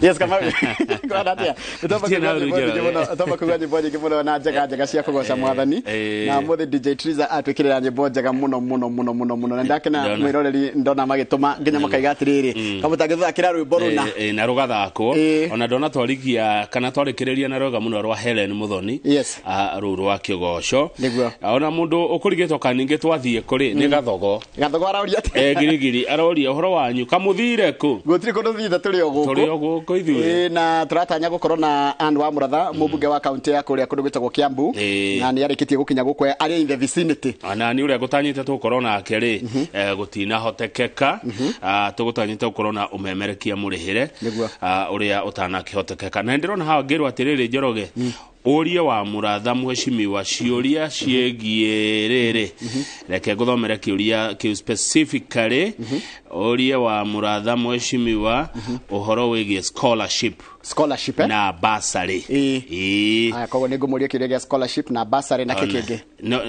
Yes, kama kwa natia toma kuga nyimbo nyingi muno na njega cia kugoca mwathani na muthe DJ Triza atwikirira nyimbo njega muno na ndakena mwiroreri ndona magituma nginya makaiga atiriri kamutangithakira rwimbo runa na rugathako ona ndona twarikia kana twarikiriria na roga muno rwa Helen Muthoni ru rwa Kigoco ona mundu ukurigitwo kaningi twathie kuri ni gathogo aroria girigiri aroria uhoro wanyu kamuthire ku gutiri kundu thitha turi oguko ithuĩ na turatanya gukorwo na Anne wa Muratha mubunge wa kaunti ya kuria kundu gwitagwo Kiambu na ni arikitie gukinya gukwe ari in the vicinity ana ni uria gutanyite tukorwo nake ri gutina hotekeka tugutanyite gukorwo na umemerekia murihire uria utanakihotekeka na ndirona hawa ngirwa atiriri Njoroge Uria wa Muratha mheshimiwa ciuria ciegie riri reke nguthomere kiuria ki specifically Uria wa Muratha mheshimiwa uhoro wigie scholarship na bursary aya kogo ni ngumuria kiuria scholarship na bursary na kikenge no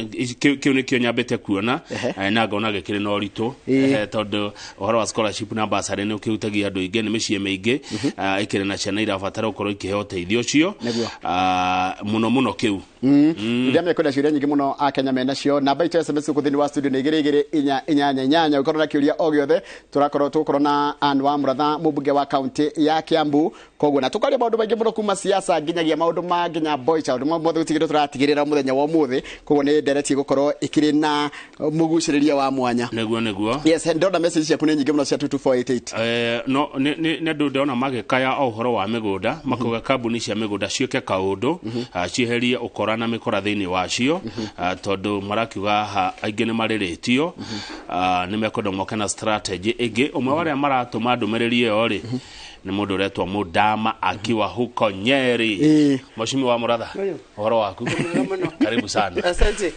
kiu ni kio nyambete kuona na ngona gikiri no ritu tondu uhoro wa scholarship na bursary ni ukiutagia andu ingi ni micie meingi ikiri na ciana irabatara ukorwo ikiheo teithio cio muno kiu ndia me kwenda ciuria nyingi muno a Kenya mena cio namba ite SMS ku thini wa studio ni igiri inyanya ukorwo na kiuria o giothe tukorwo na Anne wa Muratha mubunge wa county ya Kiambu koguo na tukaria maundu maingi muno kuma siasa nginyagia maundu ma nginya boy child mothe gutigire turatigirira muthenya wa muthi koguo ni ndereti gukorwo ikiri na muguciriria wa mwanya neguo yes ndona message cia kune nyingi muno cia 22488 no ne ndona magikaya uhoro wa migunda makuga kambuni cia migunda ciuke kaundu cieherie ukora na mikora thini wacio tondu marakiuga aingi ni mariritio ni mekondo moke na strategy ingi umwe waria maratuma ndumiriri yo ri ni mundu retwa Mudama akiwa huko Nyeri mheshimiwa wa Muratha uhoro waku karibu sana asante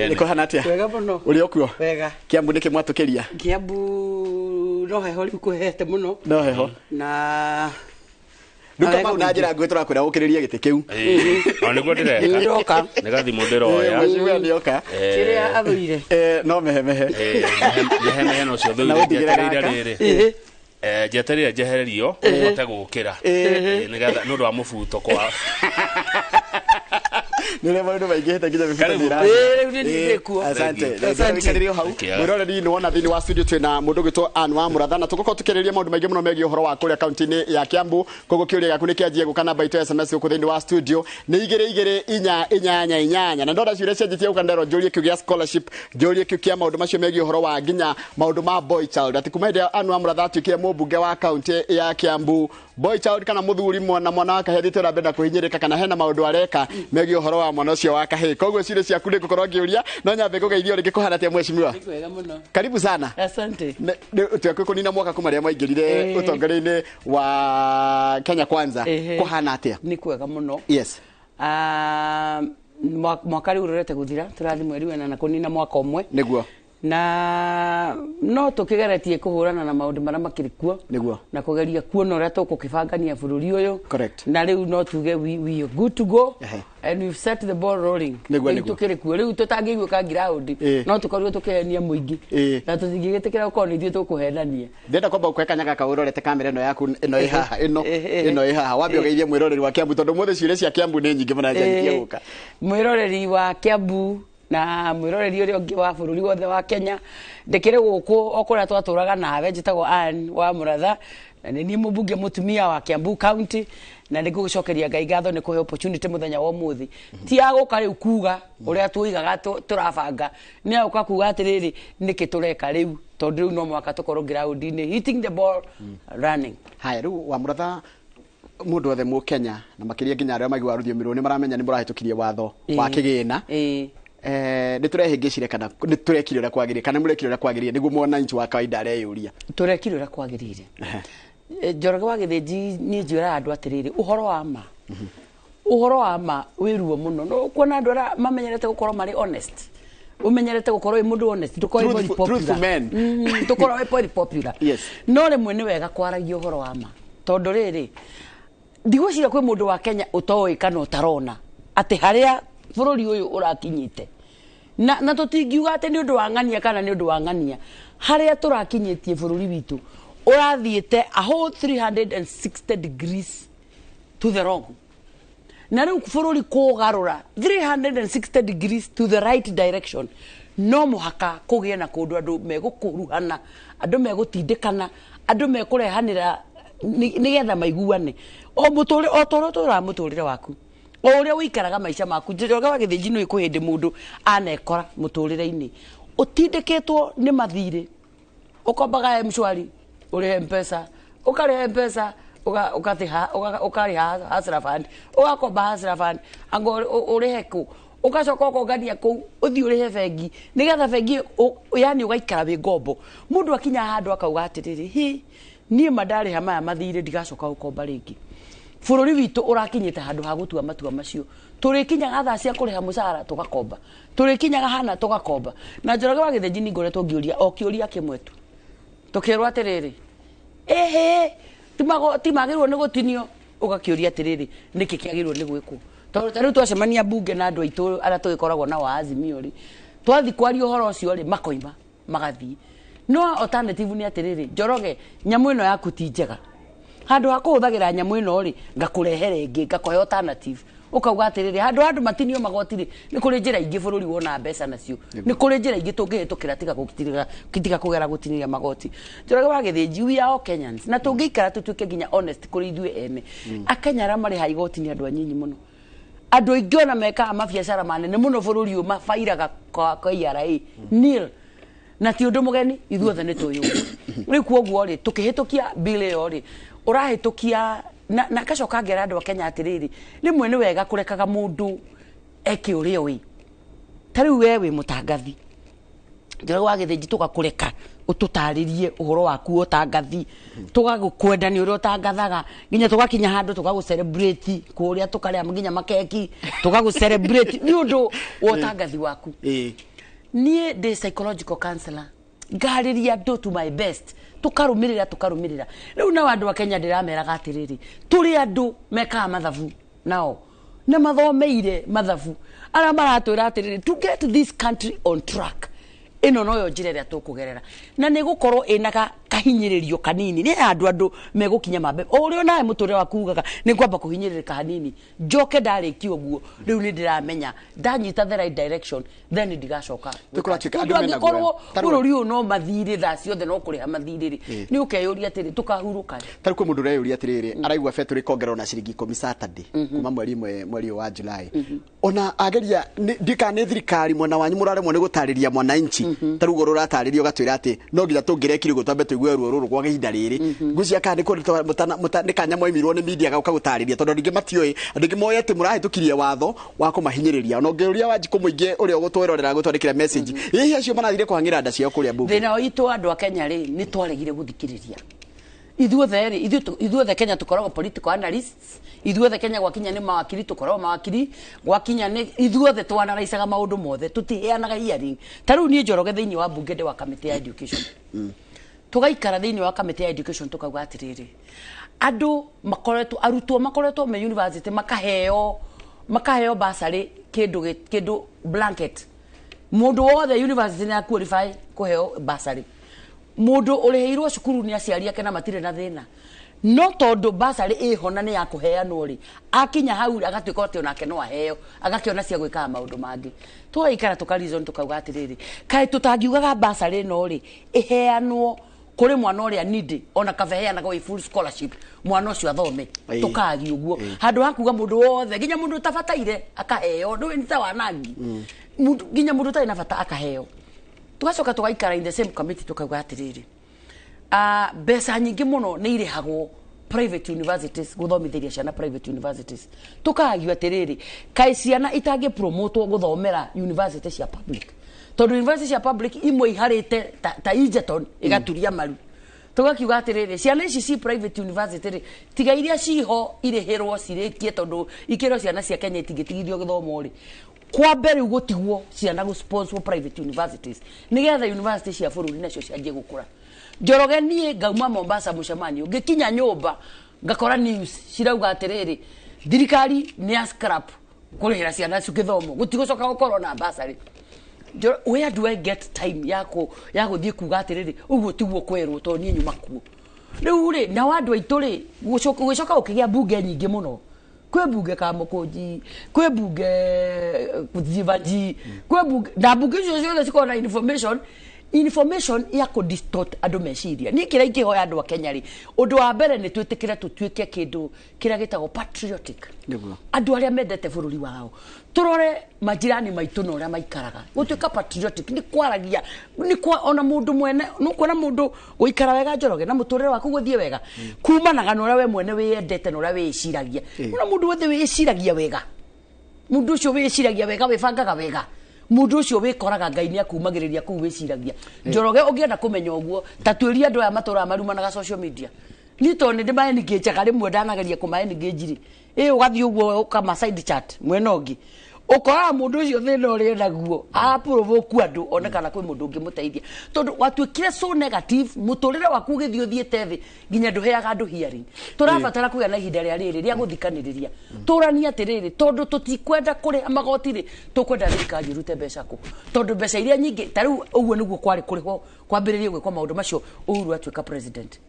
niko hanatia wega muno uri okuo wega Kiambu niki mwatukiria Kiambu no heho kuhete muno no heho na Duka mau na njira ngwitwa kwira gukiriria gite kiu ona niguo ndireka ndoka nigathi mundiroya mheshimiwa nioka kiria athuire no mehe no cio thuire riri jeterire jehererio ote gukira nigatha nundu wa mubuto kwa nile maundu maingi hete nginya bifutira asante karirio hau mwiroreri ni wona thini wa studio twina mundu gitwo Anne wa Muratha na tugukorwo tukiriria maundu maingi muno megie uhoro wa kuria kaunti-ini ya Kiambu koguo kiuria gaku ni kianjie gukana baito SMS ku thini wa studio ni igiri inyanya na ndora ciuria cianjitie gukandero njurie kiugia scholarship njurie kiukia maundu macio megie uhoro wa nginya maundu ma boy child ati kumaida Anne wa Muratha tukie mubunge wa kaunti ya Kiambu boy child kana muthuri mwana wake hedite urabenda kuhinyirika kana hena maundu areka megie uhoro wa mwana ucio wa kahe koguo ciuria ciaku ni gukorwo ngiuria no nyambe kugeithio ringi kuhana mheshimiwa karibu sana asante tuakwe kunina mwaka kumaria maingirire utongoreni wa Kenya Kwanza kuhana atia ni kwega muno yes mwaka riu rurete guthira turathi mweri wena na kunina mwaka umwe niguo na no tukigeretie kuhurana na maundu maria makirikuo niguo na kugeria kuona uria tukukibangania bururi uyu correct na riu no tuge we are good to go and we've set the ball rolling tukirikuo riu tutangigwe ka ground no tukorwo tukihenia muingi na tutingigitikira uko ni thie tukuhenania ndenda kwamba ukwekanyaga ka urorete kamera ino yaku ino ihaha ino ihaha wabi ugeithie mwiroreri wa Kiambu tondu mothe ciuria cia Kiambu ni nyingi muna njangia guka mwiroreri wa Kiambu na mwiroreri uri ungi wa bururi wothe wa Kenya ndekire guku okura twaturaga nawe njitagwo Anne wa Muratha na ni mubunge mutumia wa Kiambu County na ndigucokeria Ngai ngatho ni kuhe opportunity muthenya wa muthi ti aguka riu kuga uria tuigaga turabanga ni aguka kuga atiriri niki tureka riu tondu riu no mwaka tukorwo ground ni hitting the ball running haya riu wa Muratha mundu wothe mu Kenya na makiria nginya aria magwa ruthiumiru ni maramenya ni murahitukirie watho wa kigina ni turehingicire kana ni turekire uria kwagirire kana murekire uria kwagirire niguo mwana inchi wa kawaida areyuria turekire uria kwagirire Njoroge wa Githiji ni njira andu atiriri uhoro wa ma wiruo muno no kuona andu ara mamenyerete gukorwo mari honest umenyerete gukorwo i mundu honest tukorwo very popular tukorwo very popular no rimwe ni wega kwaragia uhoro wa ma tondu riri ndigwicira kwi mundu wa Kenya utoi kana utarona ati haria bururi uyu urakinyite na tutingiuga ati ni undu wa ngania kana ni undu wa ngania haria turakinyitie bururi witu urathiete a whole 360 degrees to the wrong. Na riu bururi kugarura 360 degrees to the right direction. No muhaka kugie na kundu andu megukuruhana, andu megutindikana, andu mekurehanira nigetha maiguane. O muturi o toro tura muturire waku. O uria wikaraga maica maku, Njoroge wa Githĩnji no ikuhindi mundu anekora muturire-ini. Utindikitwo ni mathire. Ukombaga mshwari, uri mpesa, ukari mpesa, ukari hasra fund, ugakomba hasra fund, ango uri heku. Ugacoka ukongania ku uthi uri he bengi nigetha bengi yani ugaikara wi ngombo mundu akinya handu akauga atiriri hi nie madari hamaya mathire ndigacoka ukomba ringi bururi witu urakinyite handu ha gutua matua macio turikinyaga thaa cia kuriha mucara tugakomba turikinyaga hana tugakomba na Njoroge wa Githĩnji ni ngoretwo ngiuria o kiuria kimwe tu tukirwa atiriri timagirwo ni gutinio ugakiuria atiriri niki kiagirwo ni gwikwo tariu twacemania bunge na andu aitu ara tugikoragwo na Azimio ri twathi kwaria uhoro ucio ri makoima magathii no alternative ni atiriri Njoroge nyamu ino yaku ti njega handu ha kuhuthagira nyamu ino ri ngakurehere ingi ngakohe alternative ukauga atiriri handu matinio magoti ri ni kuri njira ingi bururi wona mbeca nacio ni kuri njira ingi tungihitukira tiga kugera gutiniria magoti Njoroge wa Githĩnji we are all Kenyans na tungiikara tutuike nginya honest kuri ithue ene akenya ara mari ha igoti ni andu anyinyi muno andu ingiona meka mabiacara manene muno bururi u mafairaga kwa IRA nil na ti undu mugeni ithuothe ni tuyu ri kuoguo ri tukihitukia bill yo ri urahitukia na kacoka ngera andu Kenya atiriri rimwe ni wega kurekaga mundu eke uri oi tariu wewe mutangathi Njoroge wa Githĩnji tugakureka ututaririe uhoro waku utangathi tugagukwenda ni uri utangathaga nginya tugakinya handu tugagucelebrate kuria tukaria nginya makeki tugagucelebrate ni undu utangathi waku nie the psychological counselor ngariria do to my best tukarumirira riu na andu wa Kenya ndirameraga atiriri turi andu meka mathabu nao na mathomeire mathabu ara maratwira atiriri to get this country on track ino no yo njira ria tukugerera na ni gukorwo ina kahinyiririo kanini ni andu megukinya mabe urio nae muture wa kugaga ni kwamba kuhinyiririka hanini njoke ndariki oguo riu ni ndiramenya ndanyita the right direction then ndigacoka tukurachika andu mena guo bururi u no mathire thaa ciothe no kuriha mathiriri ni ukeyuria atiri tukahuruka tari kwa mundu reyuria atiriri araigwa feturi kongerwo na ciringi 10 Saturday kuma mweri wa July ona ageria ndika ni thirikari mwana wanyu muraremwo ni gutariria mwananchi tarugo rurataririo gatwira ati no nginya tungirekire gutambe tuigwe ruo ruru kwa ihinda riri ngucia kandi ko mutandika moimirwo ni media gauka gutariria tondu ndingi matioi ndingi moye ati murahitukirie watho wa kumahinyiriria no ngiuria wanjiku muingi uri ugutwerorera gutwandikira message ihi acio manathire kuhangira nda cia kuria bunge thina itu andu a Kenya ri ni twaregire guthikiriria ithuothe Kenya tukoragwo political analysts ithuothe Kenya gwakinya ni mawakiri tukoragwo mawakiri gwakinya ni ithuothe twanaraicaga maundu mothe tutiheanaga hearing tariu ni Njoroge thiini wa bunge de wa committee ya education tugaikara thiini wa committee ya education tukauga atiriri andu arutwo makoretwo me university makaheo basari kindu blanket mundu wothe university na qualify kuheo basari mundu ureheirwo cukuru ni aciari ake na matire na thina no tondu basari ihona ni ya kuheanwo ri akinya hau agatuika ati onake no aheo agakiona cia gwika maundu mangi tugaikara tukarizon tukauga atiriri kai tutangiugaga basari no ri iheanwo kuri mwana uria nidi ona kaveheana kwa full scholarship mwana ucio athome tukagi uguo handu hakuga mundu wothe ginya mundu tabataire akaheo ndu ni tawa nangi ginya mundu taina bata akaheo tugacoka tugaikara in the same committee tukauga atiriri besa nyingi muno ni irihagwo private universities guthomithiria ciana private universities tukagio atiriri kai ciana itangi promote guthomera universities cia public tondu universities cia public imwe iharite ta Egerton igaturia maru tugakiuga atiriri ciana ici ci private university tiga iria ciho irihirwo cirikie tondu ikiro ciana cia Kenya itingitigithio githomo ri kwa mbere ugutigwo ciana gu sponsor private universities nigetha universities cia bururi nacio cianjie gukura Njoroge nie ngauma Mombasa mucemanio ngikinya nyumba ngakora news cirauga atiriri thirikari ni a scrap kurihira ciana cio githomo gutigocoka gukorwo na basari where do I get time ya guthie kuga atiriri uguo tiguo kwerwo to nie nyuma kuo riu ri na wandu aitu ri gucoka ukigia bunge nyingi muno kwe bunge ka Mukunji kwe bunge Kuzivaji kwe bunge na bunge ciothe cikona information ya ku distort andu meciria ni kira ingihoya andu a Kenya ri undu wa mbere ni twitikira tutuike kindu kira gitagwo patriotic andu aria mendete bururi wao turore majirani maitu no ria maikaraga gutuika patriotic ni kwaragia ni kwa ona mundu mwene no kuona mundu uikara wega Njoroge na muturire waku guthie wega kumanaga no ria we mwene wiyendete no ria wiciragia ona mundu wothe wiciragia wega mundu ucio wiciragia wega wibangaga wega mundu ucio wikoraga Ngai ni akumagiriria ku wiciragia Njoroge ungienda kumenya uguo tatuiria andu aya matura marumanaga social media ni to ni ndima engage rimwe ndanageria kuma engage ri ugathie uguo kama side chat mwena ungi ukora mundu ucio thina uri naguo aprovoke andu onekana kwi mundu ungi muteithia tondu watuikire so negative muturire waku githio thiete thi nginya nduheaga andu hearing turabatara kuya na ihinda ria riri ria guthikaniriria turania atiriri tondu tutikwenda kuri amagoti ri tukwenda thirikari rute mbeca ku tondu mbeca iria nyingi tariu uguo niguo kwari kuriho kwambiririe gwikwa maundu macio Uhuru atuika president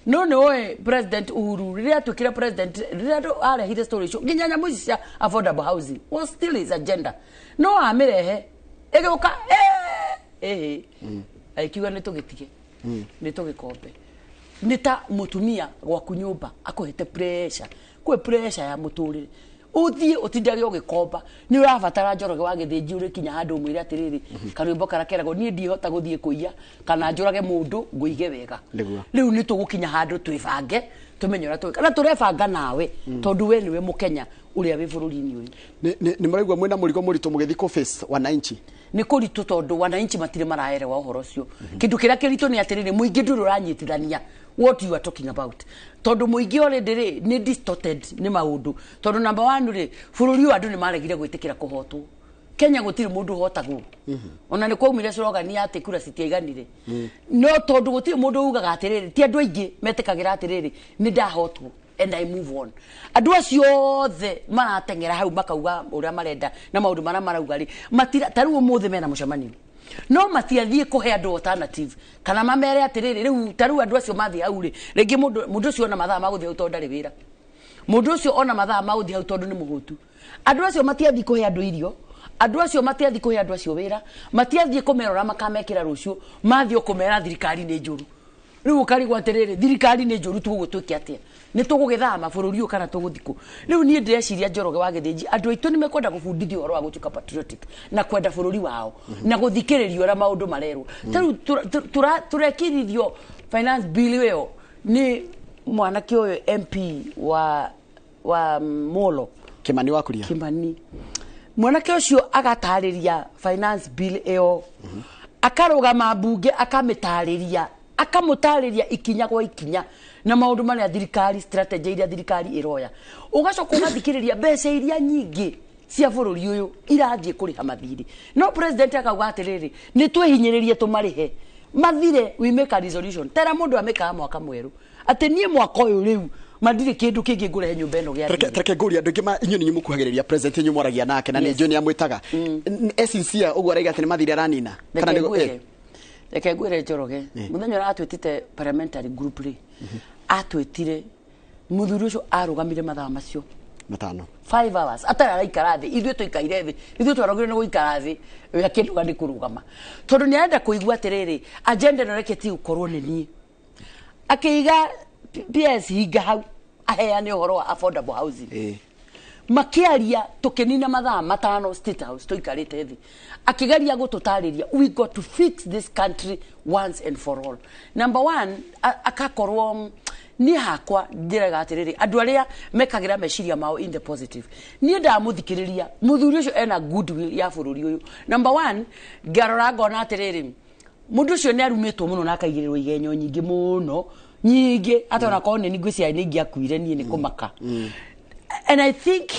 no president Uhuru riria tukira president riria arehire story show nginya nyamu cia affordable housing was still his agenda no amirehe egoka aikiwa ni tugitige ni tugikombe nita mutumia gwaku nyumba akohete pressure kwe pressure ya muturire uthie utindage ugikomba ni urabatara Njoroge wa githinji uri kinya handu mwire atiriri karwimbo karakeragwo ni ndihota guthie kuiya kana njurage mundu nguige wega riu ni tugukinya handu twibange tumenyora tu kana turebanga nawe tondu we niwe Mukenya uria wi bururi-ini uyu ni maraigwa mwena murigo murito mugethi ko face wananchi ni kuritu tondu wananchi matire maraerewa uhoro ucio kindu kiria kirito ni atiriri muingi nduru uranyitithania what you are talking about tondu muingi already ni distorted ni maundu tondu number 1 ri bururi wa andu ni maregire gwitikira kuhotwo Kenya gutiri mundu hotagwo ona ni kwaumire slogan ya ati kura citiaiganire no tondu gutiri mundu ugaga atiriri ti andu aingi metikagira atiriri ni ndahotwo and I move on andu acio othe maratengera hau makauga uria marenda na maundu mara marauga ri matira tariu muthe mena mucemanio no matiathie kuhe andu alternative kana mamere atiriri riu tariu andu acio mathie hau ri ringi mundu ucio ona mathaa maguthie utonda ri wira mundu ucio ona mathaa maguthie hau tondu ni muhutu andu acio matiathie kuhe andu irio andu acio matiathie kuhe andu acio wira matiathie kumerora makamekira rucio mathie kumera thirikari ni njuru riu ukari gwatiriri thirikari ni njuru tugutwiki atia ni tugugithama bururi u kana tuguthiku riu nie ndeciria Njoroge wa githinji andu aitu ni mekwenda gubundithio horo wa gutuka patriotic na kwenda bururi wao na guthikiririo ora maundu marerwo tariu turekirithio finance bill yo ni mwanake uyu MP wa Molo Kimani wa kuria Kimani mwanake ucio agatariria finance bill yo akarugama bunge akamitariria akamutariria ikinya kwa ikinya na maundu maria thirikari strategy iria thirikari iroya ugacoka ugathikiriria mbeca iria nyingi cia bururi uyu irathie kuriha mathiri no president akauga atiriri ni twihinyiririe tumarihe mathire we make a resolution tera mundu ameka mwaka mweru ati nie mwaka uyu riu mandiri kindu kingi ngure nyumba eno gya reke nguri andu ngima inyu ni mukuhagiriria president inyu mwaragia nake na ni John amwitaga SCC ugu araiga ati ni mathire ranina kana ni reke ngwire Njoroge muthenya ora atwitite parliamentary group ri atwitire muthuri ucio arugamire mathaa macio matano 5 hours atara araikara thi ithuĩ tũikaire thi ithuĩ twarogire nĩ gũikara thi ya kĩndu gani kũrugama tondu nĩ arenda kũigua atĩrĩrĩ agenda ĩno reke ti gũkorwo nĩ niĩ akĩiga PS hinga hau aheane ũhoro wa affordable housing makiaria tukinina mathaa matano State House tuikarite thi akigeria gututariria we got to fix this country once and for all. Number 1 akakorwo ni hakwa ndirega atiriri andu aria mekagira meciria mao in the positive ni ndamuthikiriria muthuri ucio ena goodwill ya bururi uyu. Number 1 ngarora ngona atiriri mundu ucio ni arumitwo muno na akaigirirwo igenyo nyingi muno nyingi atona kone ni ngwisia ni ngiakuire ni kumaka and I think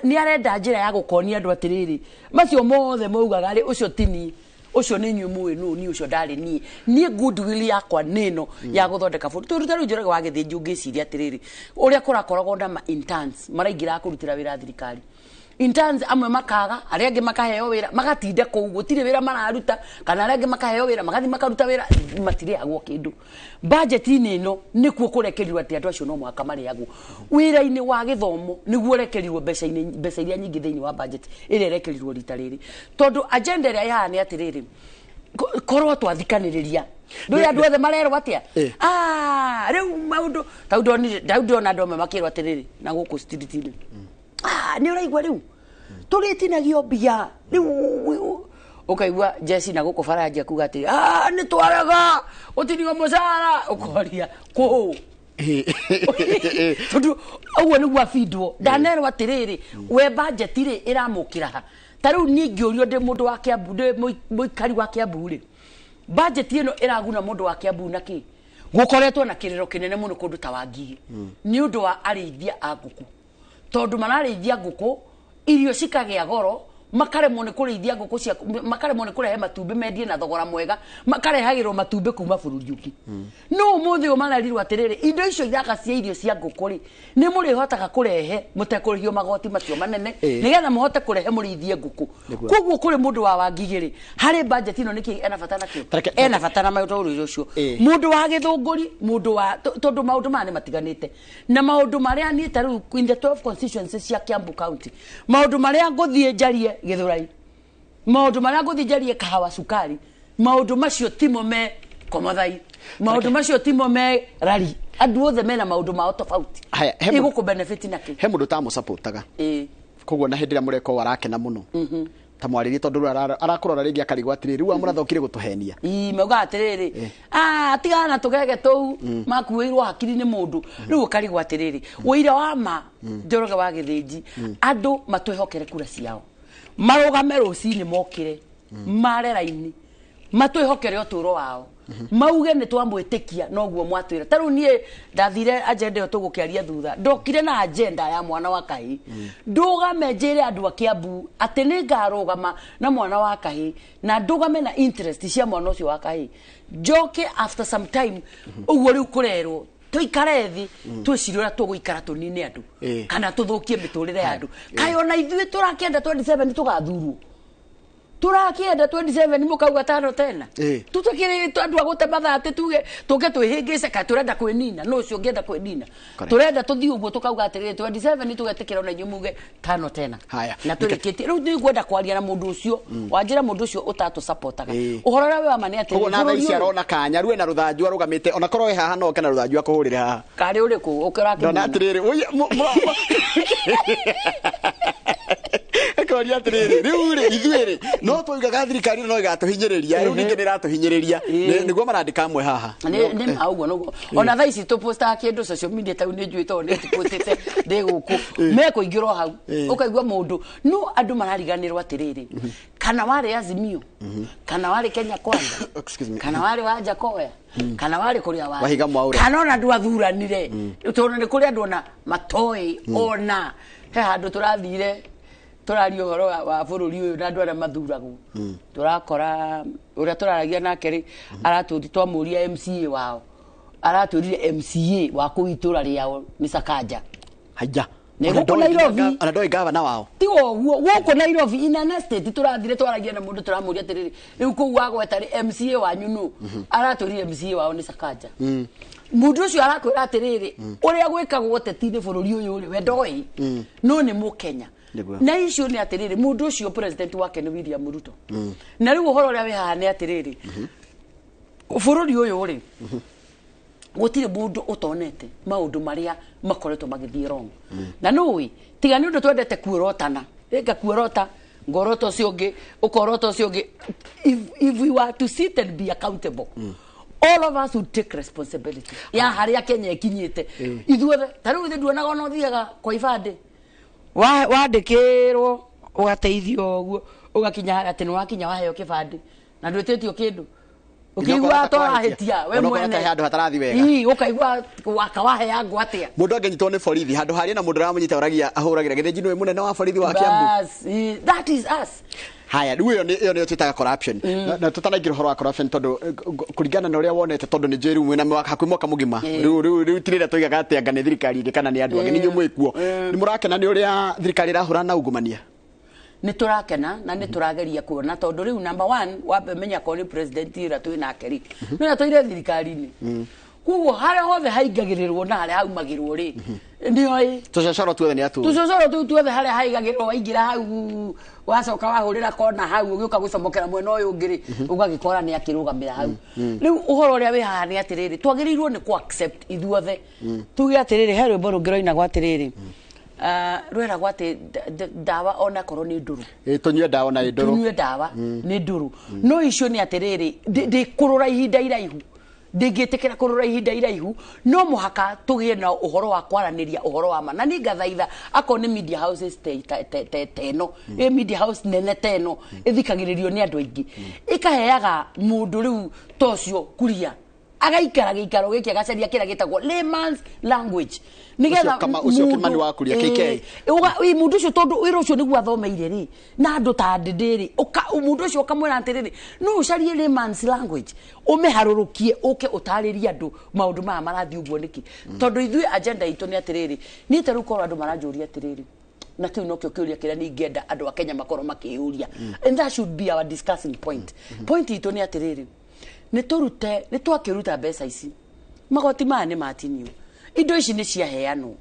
ni arenda njira ya gukonia andu atiriri macio mothe maugaga ri ucio tini ucio ni nyumu inu ni ucio ndari ni goodwill yakwa nino ya guthondeka bũrũri tũrutaru Njoroge wa gĩthĩnji ũngĩciria atiriri uria kurakoragwo na ma interns maraingira kurutira wira thirikari interns amwe makaga aria angi makaheo wira magatinda kou gutire wira mararuta kana aria angi makaheo wira magathi makaruta wira matire agwo kindu budget ino nikuo kurekerirwo ati andu acio no mwaka mariagwo wira-ini wa githomo niguo rekerirwo mbeca iria nyingi thiini wa budget ire rekerirwo rita riri tondu agenda ria ihana ni atiriri korwo twathikaniriria ndu andu othe marerwo atia riu maundu taudo na ndome makirwo atiriri na guku street ni uraigwa riu turitinagio mbia riu ukaigua Jesse na guku Faraja kuga ati ni twaraga utinigo mucara ukoria ku tondu uguo niguo afindwo ndanerwo atiriri we budget ri iramukira tariu ningi urio ndi mundu wa Kiambu ndi muikari wa Kiambu ri budget ino iraguna mundu wa Kiambu naki gukoretwo na kiriro kinene muno kundu ta Wangigi ni undu wa arithia a nguku tondu mararithia nguku irio cikagia goro makaremwo ni kurithia nguku cia makaremwo ni kurehe matumbi mendie na thogora mwega makarehagirwo matumbi kuma bururi uki no muthi o mararirwo atiriri indo icio ithaka cia irio cia nguku ri ni muri hotaga kurehe mutekurihio magoti macio manene nigetha muhote kurehe murithie nguku koguo kuri mundu wa Wangigi ri hari budget ino niki ena fatana kio ena fatana maundu ucio mundu wa githunguri mundu wa tondu maundu mane matiganite na maundu maria ni taru in the 12 constituencies cia Kiambu County maundu maria nguthie njarie Githurai maundu maria nguthie njarie Kahawa Sukari maundu macio timo me Komathai maundu macio timo me Rari andu othe mena maundu mao tofauti iguku benefit naki he mundu ta mu supportaga koguo na hindira mureko warakena muno ta mwariri tondu arakurora ringi akarigwa atiriri riu amurathokire gutuhenia mauga atiriri tigana tugege tou makuirwo hakiri ni mundu riu ukarigwa atiriri wira wa ma Njoroge wa Githĩnji andu matwihokere kura ciao marugame rucini mokire marera-ini matwihokere uturo wao mauge ni twamwitikia noguo mwatwira taru nie ndathire agenda yo tugukiaria thutha ndokire na agenda ya mwana wa Kahi ndugame njire andu a Kiambu ati ni ngarugama na mwana wa Kahi na ndugame na interest cia mwana ucio wa Kahi njoke after some time uguo riu kurerwo tuikare thi twicirira tuguikara tunine andu kana tuthukie miturire andu kayona ithuĩ turakienda 27 tugathurwo turakienda 27 mukauga tano tena tutukire andu agote mathate tuge twihingise ka turenda kwinina no cio ngenda kwinina turenda tuthii uguo tukauga atiriri 27 tugetikira na nyumuge tano tena na turikiti riu ni gwenda kwaria na mundu ucio wanjira mundu ucio utatu supportaga uhoro we wa mane atiriri koguo na thaa ici arona kanya ruwe na ruthanju arugamite ona korwo haha no kana ruthanju akuhurire haha kari uriku ukira ki ndona atiriri ekoria atiriri riu ri ithuiri no tuigaga thirikari no igatuhinyiriria riu ningi niratuhinyiriria niguo marandika amwe haha ni auguo no ona thaa ici tuposta kindu social media tau ni njuito ni tupostete ndi guku meko ingiro hau ukaigua mundu no andu marariganirwo atiriri kana wari Azimio kana wari Kenya Kwanza kana wari wa Jakoya kana wari kuria wari kana ona andu athuranire tona ni kuria andu ona matoi ona he handu turathire turario horo wa bururi uyu na andu ara mathuragwo turakora uria turaragia nake ri aratuthi twamuria MCA wao araturire MCA wa kuitura riao ni Sakaja haja nego Nairobi ana ndoi governor wao tigo guko Nairobi ina state turathire twaragia na mundu turamuria atiriri riu ku wagweta ri MCA wanyu nu araturire MCA wao ni Sakaja mundu ucio arakwira atiriri uria gwikagwo tetine bururi uyu ri we ndoi no ni Mukenya na icio ni atiriri mundu ucio president wake ni William Ruto na riu uhoro ria we haha ni atiriri bururi uyu ri gutire mundu utonete maundu maria makoretwo magithie wrong na nui tiga ni undu twendete kuorotana ega kuorota ngoroto ciongi ukoroto ciongi if we were to sit and be accountable all of us would take responsibility ya haria Kenya ikinyite ithuothe tariu ithe nduonaga ona uthiaga kwa ibande wandikirwo ugateithio uguo ugakinya ati ni wakinya waheo kibande na ndwetitio kindu ukiigua twahitia we mwene handu hatarathi wega ukaigua wakawahe yangu atia mundu angenyitwo ni borithi handu haria na mundu aramunyita uragia ahuragira Githĩnji niwe munene wa borithi wa Kiambu that is us haya riu iyo ni twitaga corruption na tutanaingire horo wa corruption tondu kuringana na uria wonete tondu ni jeru mwina hakwi mwaka mugima riu tirira toigaga ati anga ni thirikari ri kana ni andu angi ninyu mwikuo ni murakena ni uria thirikari irahura na ungumania ni turakena na ni turageria kuona tondu riu number 1 wabe menya ko ni president ira twi nake ri no toire thirikari ni kugo hare hothe haingagirirwo na hare haumagirwo ri ni oi tucocoro tuothe ni atu tucocoro tuothe hare haigagirwo waingira hau wacoka wahurira kona hau ugiuka gucomokera mwena uyu ngiri ugagikora ni akirugamira hau riu uhoro uria wi haha ni atiriri twagirirwo ni ku accept ithuothe tuge atiriri he rwimbo rungiroina gwa atiriri rwera gwate dawa ona korwo ni nduru tunywe dawa na nduru tunywe dawa ni nduru no icio ni atiriri ndi kurura ihinda iraihu ndingitikira kurura ihinda iraihu no muhaka tugie na uhoro wa kwaraniria uhoro wa ma na ni ngathaitha ako ni media houses teno media house nene teno ithikagiririo ni andu aingi ikaheaga mundu riu tocio kuria agaikara gikaro giki agacaria kira gitagwo layman's language nigetha kama ucio kimani wa kuria KK mundu ucio tondu wira ucio niguo athomeire ri na andu ta ndindiri mundu ucio kamwira atiriri no ucarie layman's language umeharurukie uke utariria andu maundu ma marathi uguo niki tondu ithui agenda itu ni atiriri ni teru korwo andu maranjuria atiriri na kiu no kio kiuria kira ni ngenda andu a Kenya makorwo makiuria and that should be our discussing point point itu ni atiriri ni turute ni twakiruta mbeca ici magoti ma ni matinio indo ici ni cia heano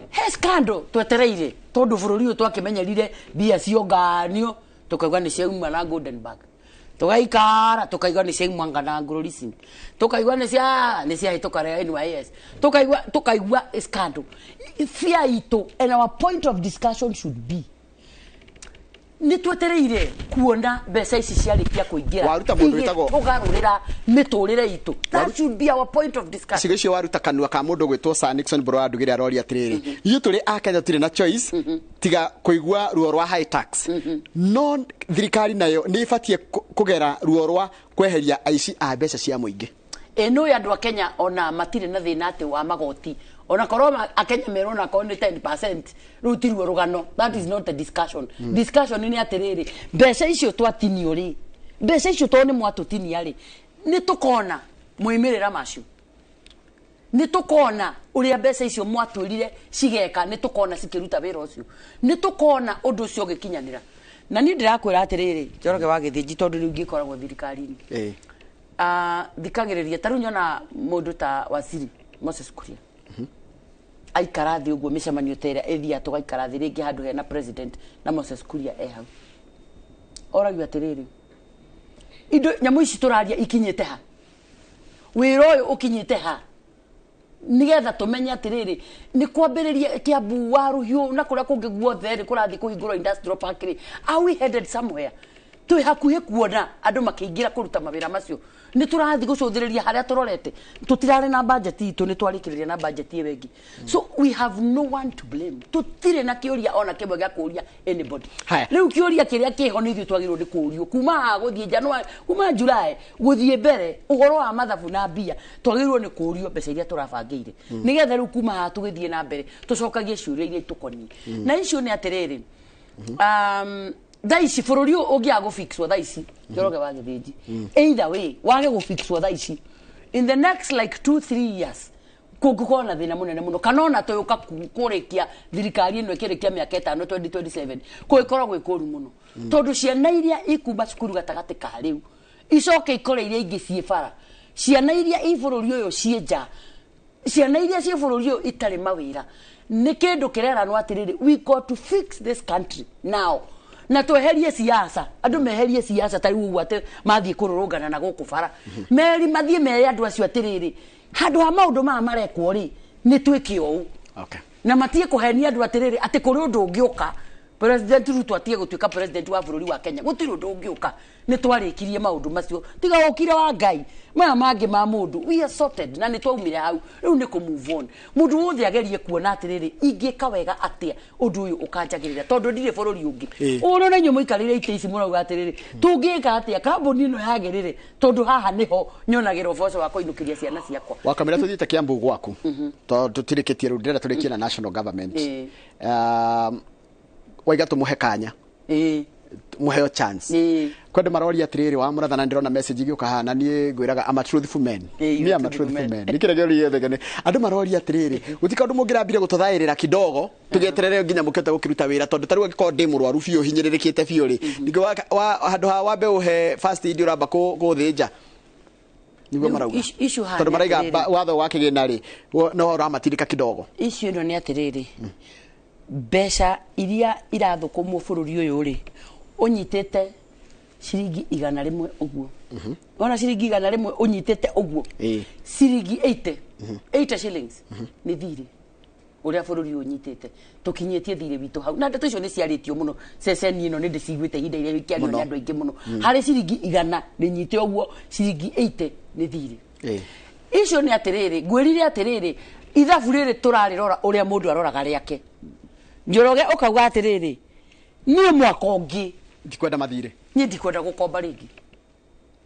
he scandal twetereire tondu bururi uyu twakimenyerire bia cionganio tukaigwa ni cia uma na Goldenberg tugaikara tukaigwa ni cia mwanga na Ngururisi tukaigwa ni cia hitukare NYS tukaigwa scandal fia ito and our point of discussion should be ni twetereire kuona mbeca ici ciarikia kuingira waruta mundu witagwo tugarurira miturire itu that should be our point of discussion cigicio waruta kanua ka mundu gwitwo Sir Nixon Bro ndugire arori atiriri yu turi a Kenya turi na choice tiga kuigwa ruo rwa high tax no thirikari nayo ni ifatie kugera ruo rwa kweheria aici a mbeca cia muingi no ya andu a Kenya ona matire na thina ati wa magoti ona korwo a Kenya merona ko ni 10% rutiruo rugano that is not a discussion discussion ni atiriri mbeca icio twatinio ri mbeca icio to ni mwatutinia ri ni tukona muimirira macio ni tukona uria mbeca icio mwatwirire cigeka ni tukona cikiruta wira ucio ni tukona undu ucio gikinyanira na ni ndirakwira atiriri Njoroge wa Githiji tondu riu ngikoragwo thirikari-ini thikagiriria taru nyona mundu ta Wasiri Moses Kuria aikara thi uguo micemanio tera ethia tugaikara thi ringi handu hena president na Moses Kuria hau oragio atiriri indo nyamu ici turaria ikinyete ha wira uyu ukinyete ha nigetha tumenye atiriri ni kwambiriria Kiambu wa Ruhiu na kuria kungi guothe ri kurathi kuhingurwo industrial park ri are we headed somewhere twi hakuhi kuona andu makiingira kuruta mawira macio ni turathi gucuthiriria haria turorete tutirare na budget itu ni twarikiriria na budget ye wengi so we have no one to blame tutire na kiuria ona kimwe gya kuria anybody riu kiuria kiria kiho ni ithu twagirwo ni kurio kuma guthie January kuma July guthie mbere uhoro wa mathabu na mbia twagirwo ni kurio mbeca iria turabangire nigetha riu kuma tugithie na mbere tucokagie ciuria iria itukoni na icio ni atiriri Daisi bururi ugia go fixwo daisi Njoroge wa Githiji either way wage go fixwo daisi in the next like 2-3 years kugukona thina munene muno kanona toyuka kurikia thirikari ino ikirekia miaka 5 2027 kuikora gwikuru muno tondu ciana iria ikuba cukuru gatagati ka riu icoke ikore iria ingi cie bara ciana iria i bururi uyu cienja ciana iria cie bururi uyu itari mawira ni kindu kirera no atiriri we got to fix this country now na tweherie siasa andu meherie siasa tari ugwate mathie kururungana na guku bara meri mathie me andu acio atiriri handu ha maundu ma marekwo ri ni twike ou na matie kuhenia andu atiriri ati kuri undu ungiuka president Ruto atie gutuika president wa bururi wa Kenya gutiri undu ungiuka ni twarikirie maundu macio tiga ukire wa Ngai maya mangi ma mundu we are sorted na ni twaumire hau riu ni ku move on mundu wothe agerie kuona atiriri ingika wega atia undu uyu ukanjagirira tondu ndire bururi ungi uno na nyumu ikarire ite ici muno atiriri tungika atia kambuni ino yagirire tondu haha niho nyonagira uboco wa kuinukiria ciana ciakwa wakamira tuthite Kiambu gwaku tondu turikitie rudira turikie na national government waiga tumuhe kanya muheo chance kwende marori atiriri wa murathana ndirona message igioka hana nie ngwiraga am a truthful man ni am a truthful man nikirege uri yethegane andu marori atiriri gutika andu mungirambire gututhairira kidogo tugeterere nginya mukete gukiruta wira tondu taru agiko ndi murwaru biu hinyiririkite biu ri ningo handu ha wambe uhe first aid uramba guthinja nigo marauga tondu maraiga watho wakigina ri no ramatindika kidogo icio ndo ni atiriri besha iria irathukumwo bururi uyu ri unyitete ciringi 100 uguo ona ciringi 100 unyitete uguo ciringi 80 shillings ni thiri uria bururi unyitete tukinyetie thiri bitu hau na ndeto icio ni ciaritio muno ceceni ino ni ndiciguite hinda iria ikiario ni andu aingi muno hari ciringi 100 ni nyite uguo ciringi 80 ni thiri icio ni atiriri ngwirire atiriri ithabu riri turarirora uria mundu aroraga riake Njoroge ukauga atiriri nie mwaka ungi ndikwenda mathire nie ndikwenda gukomba ringi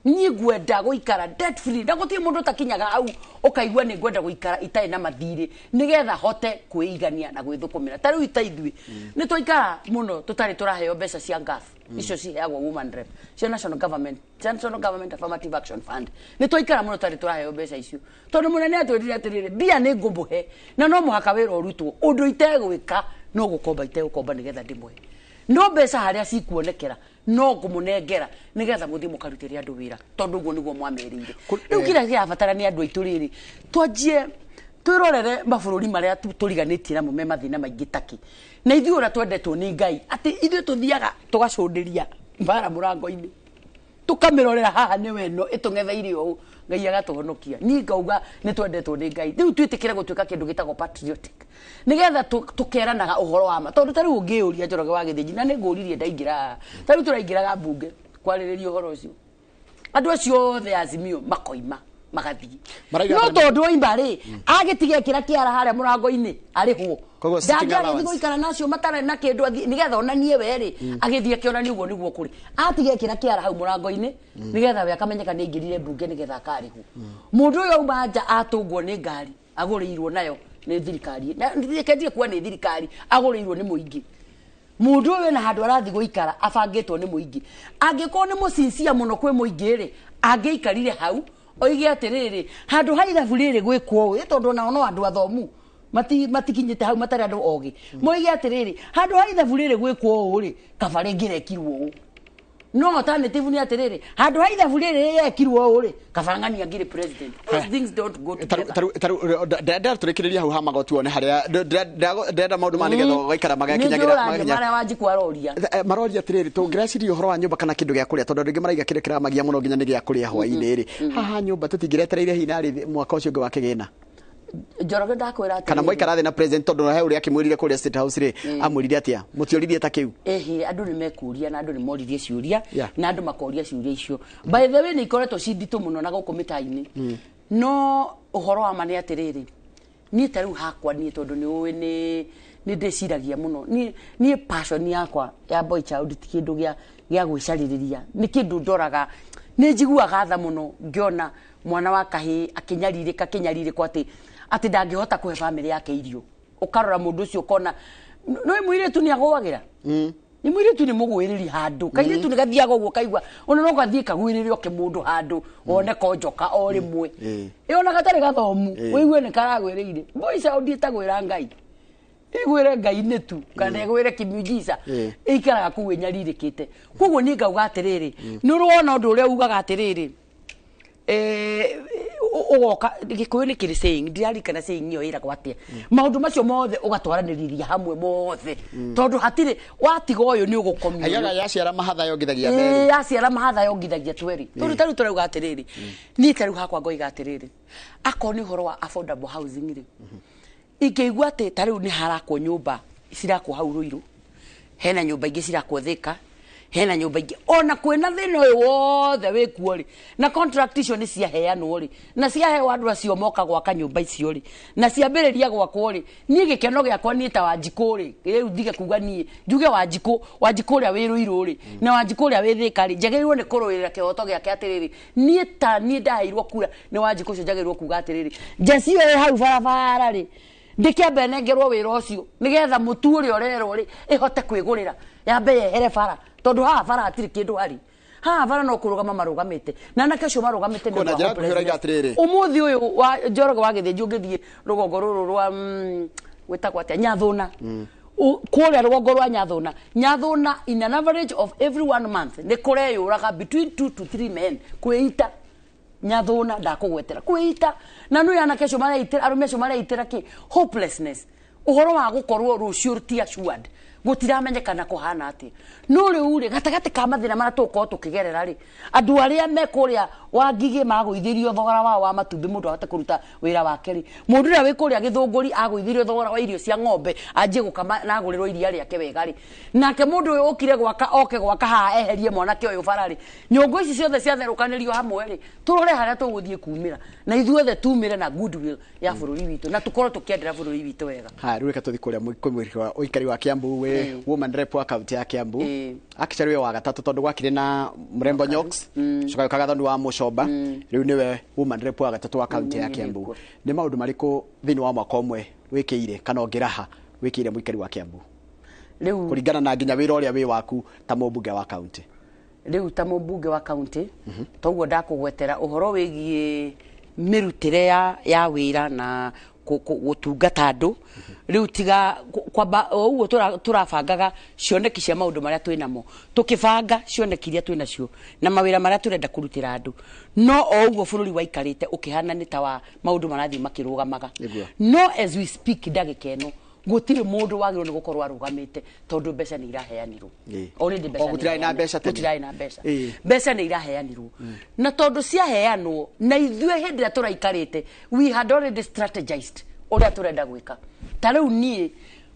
nie gwenda guikara debt free ndagutie mundu takinyaga au ukaigua ni gwenda guikara itai na mathire nigetha hote kuigania na gwithukumira tari itaithwi ni twaikara muno tutari turaheo mbeca cia gas icio ciheagwo woman rep cia national government affirmative action fund ni twaikara muno tari turaheo mbeca icio tondu munene atwirire atiriri bia ni ngumbuhe na no muhaka wira urutwo undu itegwika no gukomba itegũkomba nigetha ndimwe no mbeca haria cikuonekera no ngumunengera nigetha muthii mukarutire andu wira tondu guo niguo mwamerire riu kira girabatara ni andu aitu riri twanjie twirorere mabururi maria turiganitie namo me mathina maingi taki na ithuĩ ura twendetwo ni Ngai ati ithuĩ tuthiaga tugacundiria mbara murango-ini tukamirorera haha ni weno itung'etheire ũũ Ngai agatuhonokia ni ngauga ni twendetwo ni Ngai riu twitikire gutuika kindu gitagwo patriotic nigetha tukeranaga uhoro wa ma tondu tari ungiuria Njoroge wa Githĩnji na ni nguririe ndaingira tari turaingiraga bunge kwarĩrĩria uhoro ucio andu acio othe Azimio makoima magathii no tondu oimba ri agitigia kira kiara haria murango-ini arihwo ndangari guikara nacio matare na kindu nigetha onanie we ri agithie kionani uguo niguo kuri atigia kira kiara hau murango-ini nigetha we akamenyeka ni ngirire bunge nigetha akarihwo mundu uyu auma nja atungwo ni ngari agurirwo nayo ni thirikari na ndikendie kuwa ni thirikari agurirwo ni muingi mundu uyu na handu arathi guikara abangitwo ni muingi angiko ni mucincia muno kwi muingi ri angeikarire hau oige atiriri handu haithabu riri gwikwo wi tondu nao no andu athomu matikinyite hau matari andu ogi moige atiriri handu haithabu riri gwikwo uu ri kabare ngirekirwo uu no alternative ni atiriri handu haithabu riri yekirwo uu ri kabangania ngiri president things don't go together turekereria hau ha magoti wone haria ndenda maundu manigetho gaikara magakinyagira maria wanjikwa roria maroria atiriri tungireciria uhoro wa nyumba kana kindu gia kuria tondu ringi maraiga kire kiramagia muno nginya ni gia kuria hwaini ri haha nyumba tutingiretereire hinari mwaka ucio ungi wa kigina Njoroge ndakwira ati kana moikara thi na president tondu he uria akimwirire kuria state house ri amwirire atia mutioririe ta kiu andu ni mekuria na andu ni moririe ciuria na andu makoria ciuria icio by the way ni ikoretwo cinditu muno na guku mitai-ini no uhoro wa mane atiriri ni tariu hakwa ni tondu ni uwi ni ndiciragia muno ni passion yakwa ya boy child ti kindu gia gwicariria ni kindu ndoraga ni njiguaga tha muno ngiona mwana wa kahi akinyaririka ati ndangihota kuhe family yake irio ukarora mundu ucio kona no imwire tu ni agwagira ni mwire tu ni mugwiriri handu kaire tu ni gathiaga uguo kaigwa ona no gathie kagwiriri oke mundu handu one konjoka o rimwe ona gatari gathomu wigue ni karagwirire boy saudi tagwira Ngai igwire Ngai ni tu kana igwire kimiujiza ikaraga kuwe nyaririkite koguo ni ngauga atiriri ni urona undu uria ugaga atiriri ugoka gikuyu ni kiri saying ndirarikana saying iyo ira kwatia maundu macio mothe ugatwaraniriria hamwe mothe tondu hatire watiga uyu ni ugukomia ayaga yaciara mahatha yongithagia meri yaciara mahatha yongithagia tweri tondu taru turauga atiriri ni taru hakwa ngoiga atiriri akoni horo wa affordable housing ri ikeigua ati taru ni harakwo nyumba cirakwo hau Ruiru hena nyumba ingi cirakwo Thika hena nyumba ingi ona kwena thina uyu wothe wikuo ri na contract icio ni cia heanwo ri na cia hewa andu acio moka gwaka nyumba icio ri na ciambiriria gwakwo ri nie gikeno giakwa ni ta Wanjiku ri riu ndige kuga nie njuge Wanjiku ria wi Ruiru ri na Wanjiku ria wi Thika ri njagirirwo ni kuruirira kihoto giake atiriri nie ndairwo kura ni Wanjiku cio njagirirwo kuga atiriri njeci yo hau barabara ri ndikiambe nengerwo wira ucio nigetha mutu uri orero ri ihote kwigurira yambe yehere bara tondu ha bara atiri kindu hari ha bara no kurugama marugamite na kesho marugamite ni njira kuhira igatiriri umuthi uyu wa Njoroge wa Githĩnji ungithie rugongo ruru rwa wetagwo atia Nyathuna kuria rugongo rwa Nyathuna in an average of every 1 month ni kureyuraga between 2 to 3 men kwita Nyathuna ndakugwetera kwita na no yana kesho mareitira arumesho mareitira ki hopelessness uhoro wa gukorwo rucio ti assured gutiramenyekana kuhana ati no riu ri gatagati ka mathina mara tuko tukigerera ri andu aria me kuria wa ngigi maguithirio thogora wa matumbi mundu ahote kuruta wira wake ri mundu ria wi kuria githunguri aguithirio thogora wa irio cia ng'ombe anjie gukama na agurirwo iria riake wega ri nake mundu uyu ukire gwaka ha eherie mwanake uyu barari nyongo ici ciothe ciatherukanirio hamwe ri turore haria tuguthie kumira na ithuothe tumire na goodwill ya bururi witu na tukorwo tukiendera bururi witu wega ha riu reka tuthi kuria mwikari wa uikari wa Kiambu we woman rep wa county ya Kiambu akicari we wa gatatu tondu gwakire na Mrembo Nyox coka kagathandu wa Mucoba riu niwe woman rep wa gatatu wa county ya Kiambu ni maundu mariku thini wa mwaka umwe wikire kana ongeraha wikire mwikari wa Kiambu riu kuringana na nginya wira uria wi waku ta mubunge wa county riu ta mubunge wa county toguo ndakugwetera uhoro wigie mirutire ya wira na gutungata andu riu tiga kwamba uguo turabangaga cioneki cia maundu maria twinamo tukibanga cioneki iria twinacio na mawira maria turenda kurutira andu no uguo bururi waikarite ukihana ni ta wa maundu marathi makirugamaga no as we speak ndagika eno gutire mundu wagirwo ni gukorwo arugamite tondu mbeca ni iraheanirwo already mbeca gutirai na mbeca mbeca ni iraheanirwo na tondu cia heanwo na ithue hindi ya turaikarite we had already strategized uria turenda gwika ta riu nie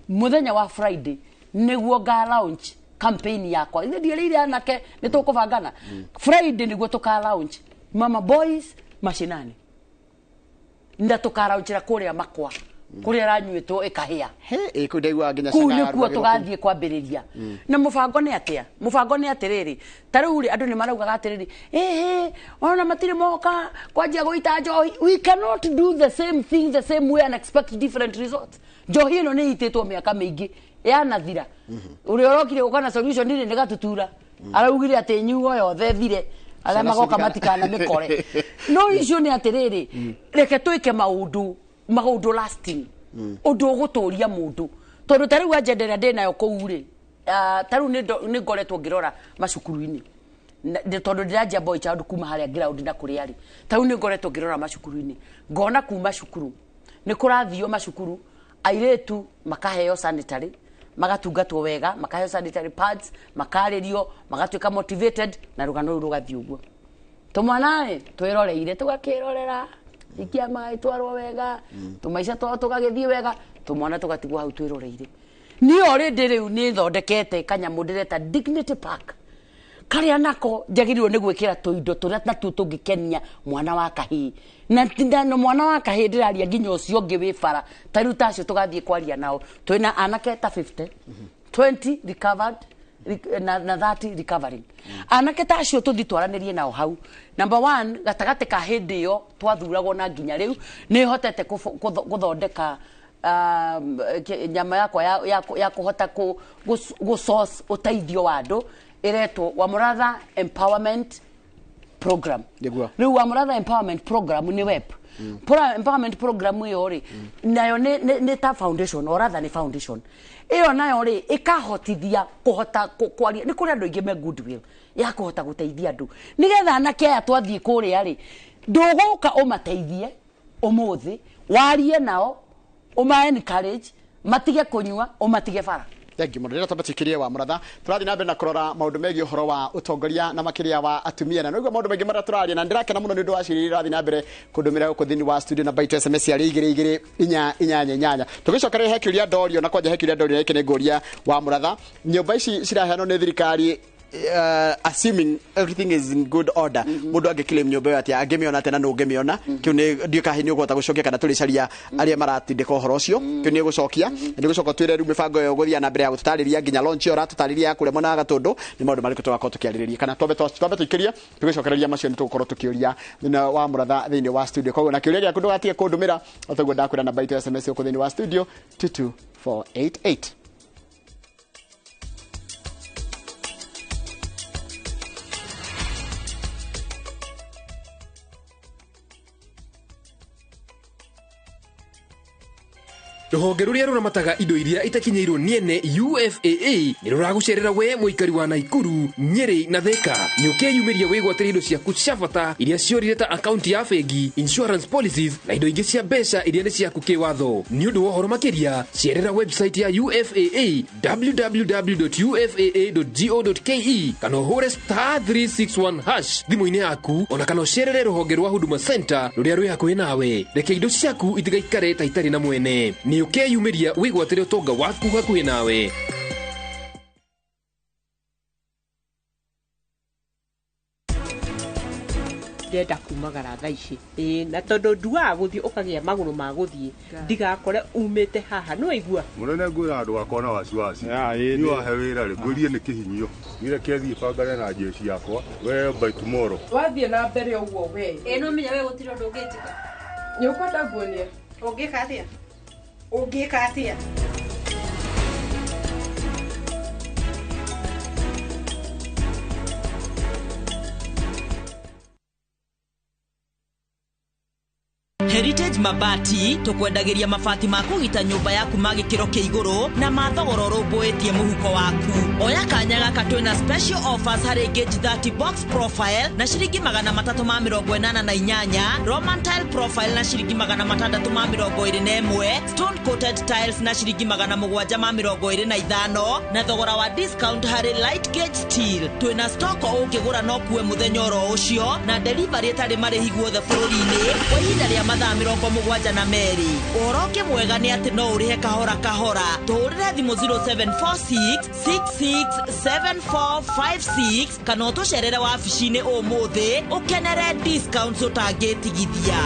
muthenya wa Friday niguo ga launch campaign yakwa ndire ire anake ni tukubangana Friday niguo tuka launch mama boys mashinani nda tukaraunchira kuria makwa kuria ranyuitwo ikahia kudeigwa nginya sanga kuo tugathie kwambiriria na mubango ni atia mubango ni atiriri tariu ri andu ni maraugaga atiriri ona matire moka kwajia goita njohi we cannot do the same thing the same way and expect different results njohi ino ni ititwo miaka mingi yanathira uri orokire gukana solution ni gatutura araugire ati nyugo yothe thire ala magoka matikana mikore no icio ni atiriri reke tuike maundu lasting undu guturia mundu tondu tariu agenda ndinayo kuuri tariu ni ngoretwo ngirora macukuru-ini tondu ndirajia boy child kuma haria ground na kuria ri tariu ni ngoretwo ngirora macukuru-ini ngona kuma cukuru ni kurathio macukuru airetu makaheo sanitary magatungatwo wega makaheo sanitary pads makaririo magatuika motivated na rugano rugathio uguo tumwana twiroreire tugakirorera ikia mai twarwo wega tumaisha tugagithie wega tumwana tugatigwo hau twiroreire ni already riu ni thondekete kanyamu ndireta Dignity Park karia nako njagirwo ni gwikira tuindo turia na tungikenia mwana wa kahii na tindano mwana wa kahii ndiraria nginya ucio ngi wi bara tariu tacio tugathie kwaria nao twina anake ta 50 20 recovered na 30 recovering anake tacio tuthi twaranirie nao hau number 1 gatagate ka hindi yo twathuragwo na nginya riu ni hotete guthondeka nyama yakwa ya kuhota ku source uteithio wa andu iretwo wa Muratha Empowerment Program riu wa Muratha Empowerment Program ni web empowerment program yo ri nayo ni ta foundation or rather ni foundation iyo nayo ri ikahotithia kuhota kwaria ni kuri andu ingi me goodwill ya kuhota guteithia andu nigetha anake aya twathie kuria ri nduguka umateithie umuthi warie nao uma encourage matige kunywa umatige bara thank you modera tabatikirie wa Muratha turathi na mbere na kurora maundu megi uhoro wa utongoria na makiria wa atumia na niguo maundu megi mara turaria na ndirakena muno ni ndu waciriri rathi na mbere kundumira guku thini wa studio na baito SMS ya 222 tugicokeria hekiria ndorio na kwanja hekiria ndorio iki ni nguria wa Muratha nyumba ici ciraheanwo ni thirikari assuming everything is in good order mundu angikile nyumba ati angemiona tena no ngemiona kiu ni ndika hini ugota gucokia kana tuli caria aria maratindika uhoro ucio kiu ni gucokia ndi gucoka twire ru mibango yo guthia na mbere ya gutariria nginya launch yo ratutariria ya kure mona gatundu ni maundu mariko twako tukiaririria kana twambe tuikiria tugicokereria macio ni tugukorwo tukiuria thina wa muratha thini wa studio koguo na kiuria gyaku ndugatie kundumira otaguo ndakwira namba itu SMS yo kuthini wa studio 22488. Ruhonge ruria ruramataga indo iria itakinyeirwo niene UFAA ni ruragucerera we muikari wa Naikuru, Nyeri na Thika. Ni ukeyumiria wigwatira indo ciaku cia bata iria ciorire ta account ya bengi, insurance policies na indo ingi cia mbeca iria ni ciaku kiwatho. Ni undu wa horo makiria cerera website ya UFAA www.ufaa.go.ke kana hore *361# thimu-ini yaku ona kana cerere ruhonge rwa Huduma Center ruria rwi hakuhi nawe. Reke indo ciaku itigaikare ta itari na mwene. Ni ukeyumiria wigwatire utonga waku hakuhi nawe. ndenda kumagara thaa ici na tondu ndua guthii ukagia maguru ma guthii ndigakore umite haha no igua munene ngwira andu akona wasiwasi ni wahe wira ri ngwirie ni kihinyio ngire kethi bangare na jeshi yakwa we by tomorrow wathie na mbere uguo we no menya we gutiro ndungitika ni ukwenda nguonia ungika atia Heritage Mabati tukwendagiria mabati ma kugita nyumba yaku magikiro kia iguru na mathogoro rumbuitie muhuko waku. Oya kanya gaka twina special offers hari gauge 30 box profile na shiringi 388, Roman tile profile na shiringi 621, stone coated tiles na shiringi 725 na thogora wa discount hari light gauge steel. Twina stock ungigura no kuwe muthenya ro ucio na delivery etari marihi guothe bururi-ini kwa ihinda ria mathaa 72 Uhoro mwega ni ati no urihe kahora kahora. Tuhurire thimu 0746667456 kana utucerere wabici-ini umuthi ukenere discounts utangitigithia.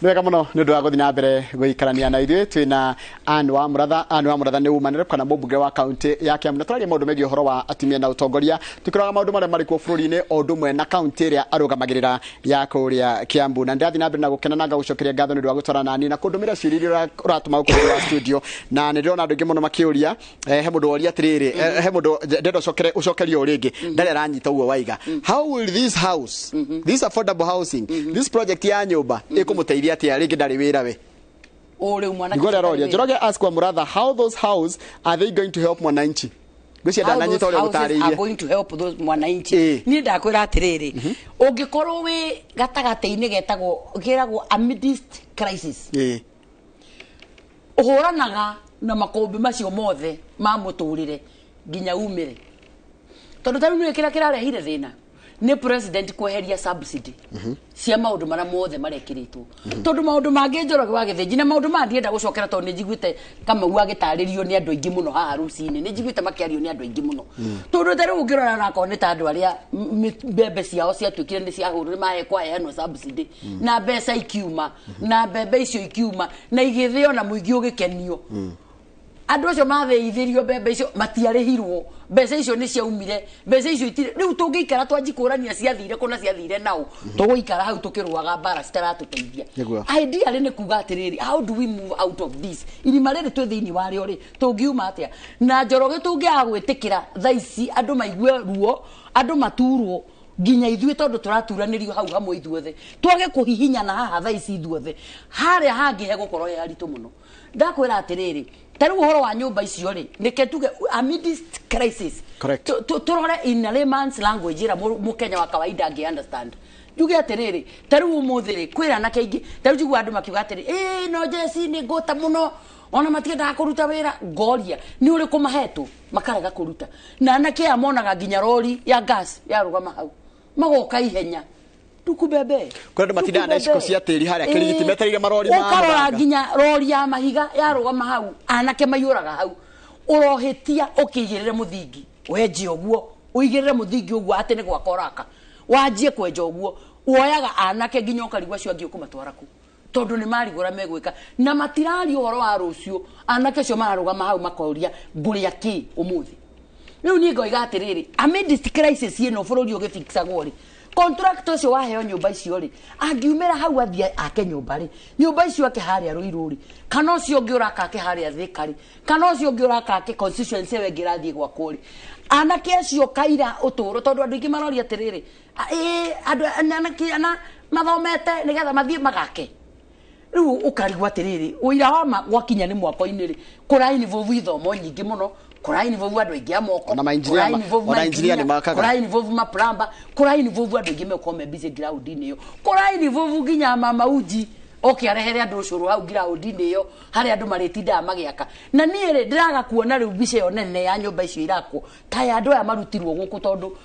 Nwega muno ni ndu wa guthi na mbere guikarania na ithuĩ twina Anne wa Muratha ni umanire kana mũmbunge wa kaunti ya Kiambu. Tũraria maũndũ megiĩ ũhoro wa atumia na ũtongoria, tũkĩroraga maũndũ marĩa marĩ kuo bũrũri-inĩ o ũndũ ũmwe na kaunti ĩrĩa arũgamagĩrĩra ya kũrĩa Kiambu. Na ndathi na mbere na gũkena na ngagũcokeria ngatho nĩ ũndũ wa gũtwarana nani na kũndũmĩra ciũria iria ũratũma gũkũ wa studio. Na nĩ ndĩrona andũ aingĩ mũno makĩũria he mũndũ woria atĩrĩrĩ, he mũndũ ndenda ũcokerio rĩngĩ ndarĩ aranyita ũguo waiga. How will this house, this affordable housing, this project ya nyũmba ĩkũmũteithia atia rĩngĩ ndarĩ wĩra we? Njoroge ask wa Muratha, how those houses are they going to help mwananchi? How those houses are going to help those mwananchi? Ni ndakwira atiriri ungikorwo wi gatagate-ini getagwo amidst crisis, uhuranaga na makombi macio mothe ma muturire nginya umire. Tondu tari ni kira kirarehire thina ni president kweheria subsidy cia maundu mara mothe marekiritwo. Tondu maundu mangi Njoroge wa Githĩnji na maundu ma ndienda gucokera tondu ni njiguite kama agitaririo ni andu aingi muno haha ruci-ini, ni njiguite makiario ni andu aingi muno. Tondu tari ungirora na akoni ta andu aria mbembe ciao ciatuikire ni ciahurire mahe kwa heano subsidy na mbeca ikiuma na mbembe icio ikiuma na igithio na muingi ugikenio. Andu acio matheithirio mbembe icio matiarihirwo, mbeca icio ni ciaumire, mbeca icio itire. Riu tungikara twanjikurania ciathire kuna ciathire nao tuguikara hau tukirwaga bara citaratuteithia. Idea ni kuga atiriri, how do we move out of this? Irima riri twi thiini wario ri tungiuma atia? Na Njoroge tungiaga gwitikira thaa ici andu maigue ruo, andu maturwo nginya ithuĩ tondu turaturanirio hau hamwe ithuothe twage kuhihinyana haha thaa ici ithuothe haria hangi he gukorwo he haritu muno. Ndakwira atiriri tari uhoro wa nyumba icio ri nike tuge amidst crisis turore in layman's language ira mukenya wa kawaida angi understand. Juge atiriri tari umuthi ri kwira na kaingi tari jigwa andu makiuga atiri no jesi ni ngota muno ona matiendaga kuruta wira ngoria ni uri kumahetu makarega kuruta na anake amonaga nginya rori ya gas ya rugama hau magoka ihenya tukubebe Kwenda matinda na iciko cia tiri haria kirigiti metereire marori ma ukarora nginya rori ya mahiga yarugama hau anake mayuraga hau urohitia ukigirire muthingi wenje oguo uigirire muthingi oguo ate ni gwakoraka wanjie kwenja oguo uoyaga anake nginya ukarigwa cio angio kumatwara ku tondu ni marigura megwika na matirari uhoro wa rucio anake cio mararugama hau makoria nguria ki umuthi riu ni ngoiga atiriri amid this crisis ino bururi ugifixagwo ri contractor cio waheo nyumba icio ri angiumira hau athia ake nyumba ri nyumba icio ake haria ruiruri kana ucio ngiuraka ake haria thikari kana ucio ngiuraka ake constituency wengirathie gwa kuri anake acio kaira uturo tondu andu ingi maroria atiriri andu anake ana mathomete nigetha mathie magake riu ukarigwa atiriri uira wa gwakinya ni mwako-ini ri kuraini vovu ithomo nyingi muno kuraini vovu andu aingi amoko kuraini ni makaga kuraini vovu maplamba kuraini vovu andu aingi mekome busy ground-ini yo kuraini vovu ginya mama uji okiarehere andu ucuru hau ground-ini yo hari andu maritinda magiaka na nie ri ndiraga kuona riu bice yo nene ya nyumba icio irakwo ta andu aya marutirwo guku tondu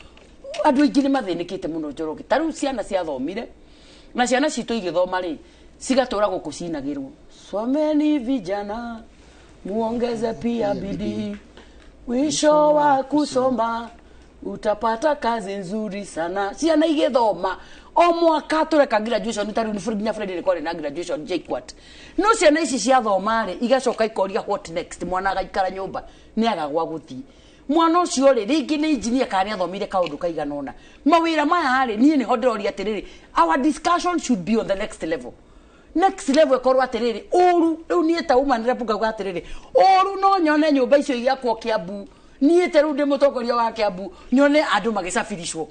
andu aingi ni mathinikite muno Njoroge tariu ciana cia thomire na ciana citu igithoma ri sigatora guku cinagirwo someni vijana muongeze pia bidii mwisho wa kusoma utapata kazi nzuri sana ciana igithoma o mwaka tureka graduation tari ni Fred Nyafred ni kore na graduation JKUAT no ciana ici cia thoma ri igacoka ikoria what next mwana agaikara nyumba ni agagwa guthi mwana ucio ri ringi ni engineer kari athomire kaundu kaiganona mawira maya hari nie ni hodori atiriri our discussion should be on the next level ekorwo atiriri uru riu nie ta uma nirepuka gwa atiriri uru no nyone nyumba icio igiakwo Kiambu nie te riu ndi mutongoria wa Kiambu nyone andu magisafirishwo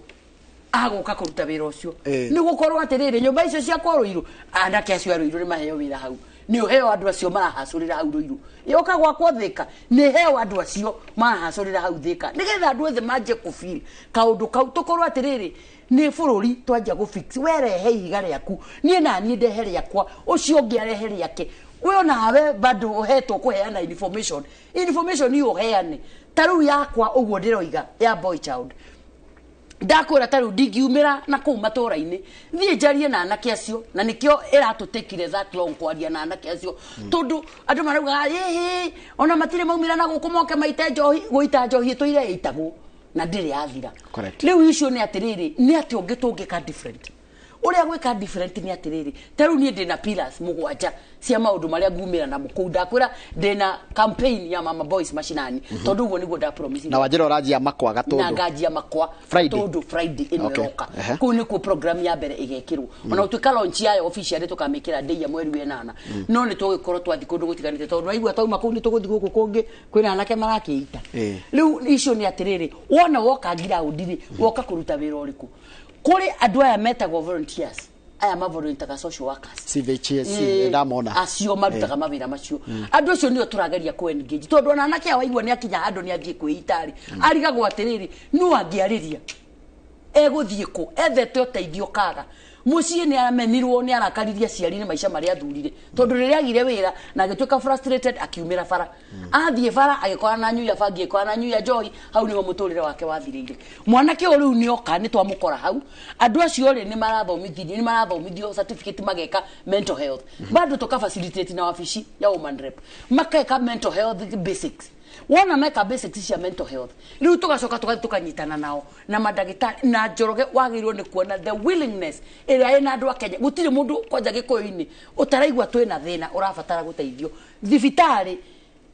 agoka kuruta wira ucio ni gukorwo atiriri nyumba icio cia Ruiru anake acio Ruiru ni maheo wira hau ni uheo andu acio marahacurira hau Ruiru yoka gwakwo Thika ni heo andu acio marahacurira hau Thika nigetha andu othe manje kufeel kaundu kau tukorwo atiriri ni bururi twanja go fix werehe iga riaku nie na nie ndehe riakwa ucio ngiarehe riake we nawe bado uhetwo kuheana information ni uheane taru yakwa uguo ndiroiga ya boy child ndakura taru ndingiumira na kuu matura-ini thie njarie na anake acio na nikio iratutekire that long kwaria na anake acio tondu andu marauga ona matire maumira na guku moke maite njohi guita njohi tuire itagwo na ndire athira riu icio ni atiriri ni ati ungitungika different uria gwika different ni atiriri taru ni ndina pillars mugwanja cia maundu maria ngumira na mukunda kwira ndina campaign ya mama boys mashinani tondu uguo niguo nda promise na wajira urajia makwa gatundu na ngajia makwa tondu Friday inoka ku ni ku program ya mbere igekirwo ona utuika launch yayo official tukamikira day ya mweri wa 8 no ni tugikorwo twathi kundu gutiganite tondu aigua tauma kuu ni tuguthi guku kungi kwina anake marakiita riu icio ni atiriri wona woka ground-ini woka kuruta wira uriku kuri andu aya metagwo volunteers aya mavolunteer social workers CVHS ndamona acio marutaga mawira macio andu acio nio turageria ku engage tondu ona anake awaigua ni akinya andu ni athie kwitari arigagwo atiriri no angiariria eguthie ku ethete uteithio kaga mucie ni amenirwo ni arakariria ciari ni maisha maria thurire tondu riria agire wira na agituika frustrated akiumira bara athie bara agikora na nyu ya bangi agikora na nyu ya joy hau ni muturire wake wathirire mwanake uriu ni oka ni twamukora hau andu acio ri ni marathomithio certificate mageka mental health bado toka facilitate na wafici ya woman rep makeka mental health basics wona meka basics cia mental health riu tugacoka tukanyitana nao na madagitari na Njoroge wagirwo ni kuona the willingness ira ina andu a Kenya gutire mundu kwanja gikoini utaraigwa twina thina urabatara guteithio thibitari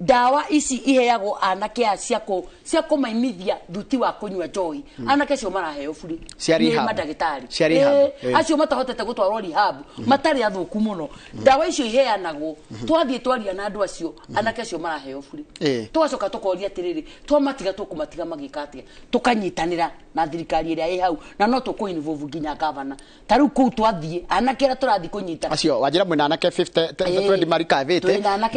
dawa ici iheagwo anake cia kumaimithia thuti wa kunywa njohi anake cio maraheo free ni madagitari acio matahotete gutwarwo rehab matari athuku muno dawa icio iheanagwo twathie twaria na andu acio anake cio maraheo free tugacoka tukoria atiriri twamatiga tukumatiga magikatia tukanyitanira na thirikari iria i hau na no tukuinvolve nginya governor taru ku twathie anake ra turathi kunyita acio wajira mwina anake 50 20 marika vete na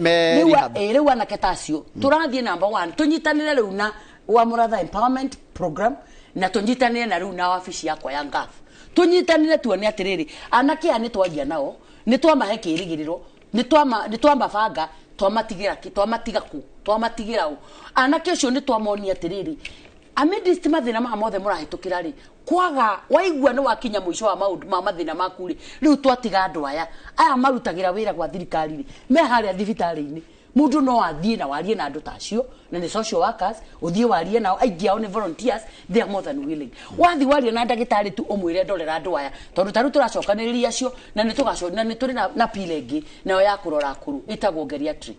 me riu anake tacio turathie number 1 tunyitanire riu na wa Muratha empowerment program na tunyitanire na riu na office yakwa ya ngafu tunyitanire tuone atiriri anake ani twaria nao ni twamahe kirigiriro ni twamabanga twamatigira twamatiga ku twamatigira u anake cio ni twamonia atiriri amidst mathina ma mothe murahitukira ri kwaga waigua no wakinya mwisho wa maundu ma mathina maku ri riu twatiga andu aya marutagira wira gwa thirikari ri me haria thibitari-ini mundu no athie na warie na andu tacio na ni social workers uthie warie na aingi ao ni volunteers, they are more than willing. Wathi warie na ndagitari tu umwire ndorera andu aya tondu taru turacokaniriria acio na ni tugacona ni turi na pilengi nayo ya kurora akuru itagwo geriatric.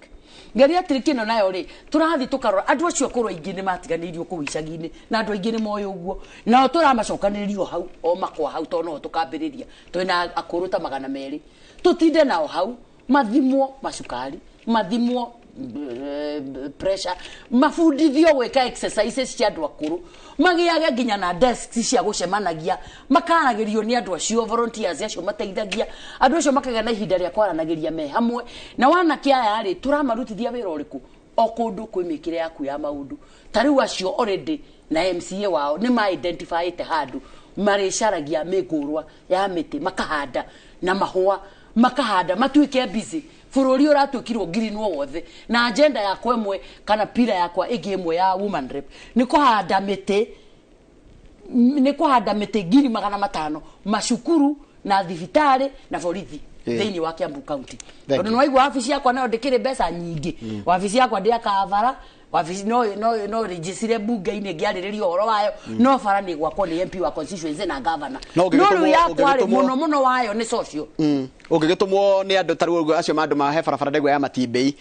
Geriatric ino nayo ri turathi tukarora andu acio akuru aingi ni matiganirio ku icagi-ini na andu aingi ni moyo uguo nao turamacokaniririo hau o makwa hau tondu no tukambiriria twina akuru ta 200 tutinde nao hau mathimwo macukari mathimwo pressure mafundithio gweka exercises cia andu akuru magiage nginya na desks cia gucemanagia makaragĩrio ni andu acio volunteers acio mateithagia andu acio makaga na ihinda ria kwaranagĩria me hamwe na wana kiaya ri turamarutithia wira uriku o kundu kwimikire yaku ya maundu tariu acio already na MCA wao ni ma identify te handu maricaragia migurwa ya miti makahanda na mahua makahanda matuike busy furori uratukirwo green wothe na agenda yakwa imwe kana pira yakwa igi imwe ya woman rep ni kuhanda miti 500 mashukuru na thibitari na borithi thĩinĩ wa Kiambu County tondu no waigua wabici yakwa nayo ndikire mbeca nyingi wabici yakwa ndia kavara wabici no registre bunge-inĩ ngĩarĩrĩria ũhoro wayo no bara nĩ gwakwo nĩ MP wa constituency na governor no rĩu yakwa mũno wayo nĩ social ũngĩgĩtũmwo nĩ andũ tarũ acio ma andũ mahe barabara ndegwa ya Matimbei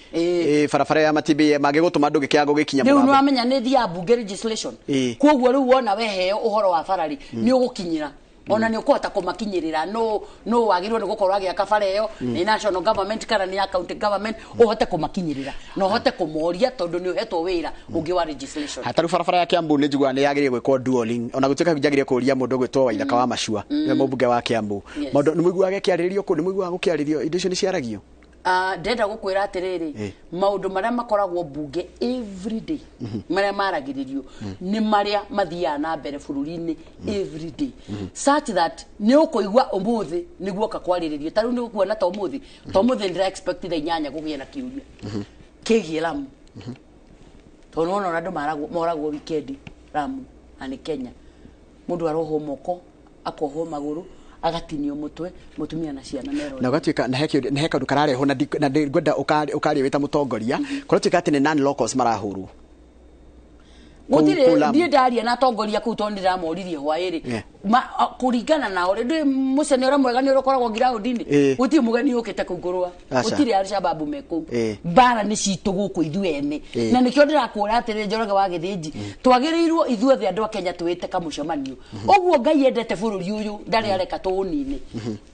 barabara ya Matimbei mangĩgũtũma andũ gĩkĩaga gũgĩkinya mũno rĩu nĩwamenya nĩ thia bunge registration koguo rĩu wona weheo ũhoro wa barari nĩ ũgũkinyĩra ona ni ukota kumakinyirira no wagirwo ni gukorwa agia kabara iyo ni national government kana ni county government uhote kumakinyirira no hote kumoria tondu ni uhetwo wira ungi wa legislation hataru barabara ya Kiambu ni njigwa ni yagirire gwikwo dueling ona gutuika njagirire kuria mundu gwitwo Waithaka wa Mashua ni mubunge wa Kiambu mundu ni muigua agikiariririo ku ni muigua gukiariririo indo icio ni ciaragio ndenda gukwira atiriri maundu maria makoragwo bunge every day maria maragiririo ni maria mathia na mbere bururi-ini every day such that ni ukuigwa umuthi niguo kakwaririo taru ni kuona ta umuthi ndira expect tha 8 kugia na kiuria kigie Lamu tondu ona andu moragwo weekend Lamu ani Kenya mundu aroho moko akoho maguru agatinio mutwe mutumia na ciana nero na gatuika na heka ndukarare na ngwenda ukari wita mutongoria kurutika ati ni non locals marahurwo gutire ndie ndaria na tongoria ku to ndiramoririe hwairi kuringana na ore mucene ora mwega ni urokoragwo ground-ini guti mugani ukite kugurwa gutire Al-Shabaab meku bara ni citu guku ithuene na nikio ndirakura atire Njoroge wa Githĩnji twagirirwo ithuothe andu a Kenya twite kamucemanio oguo Ngai endete bururi uyu ndari areka tunini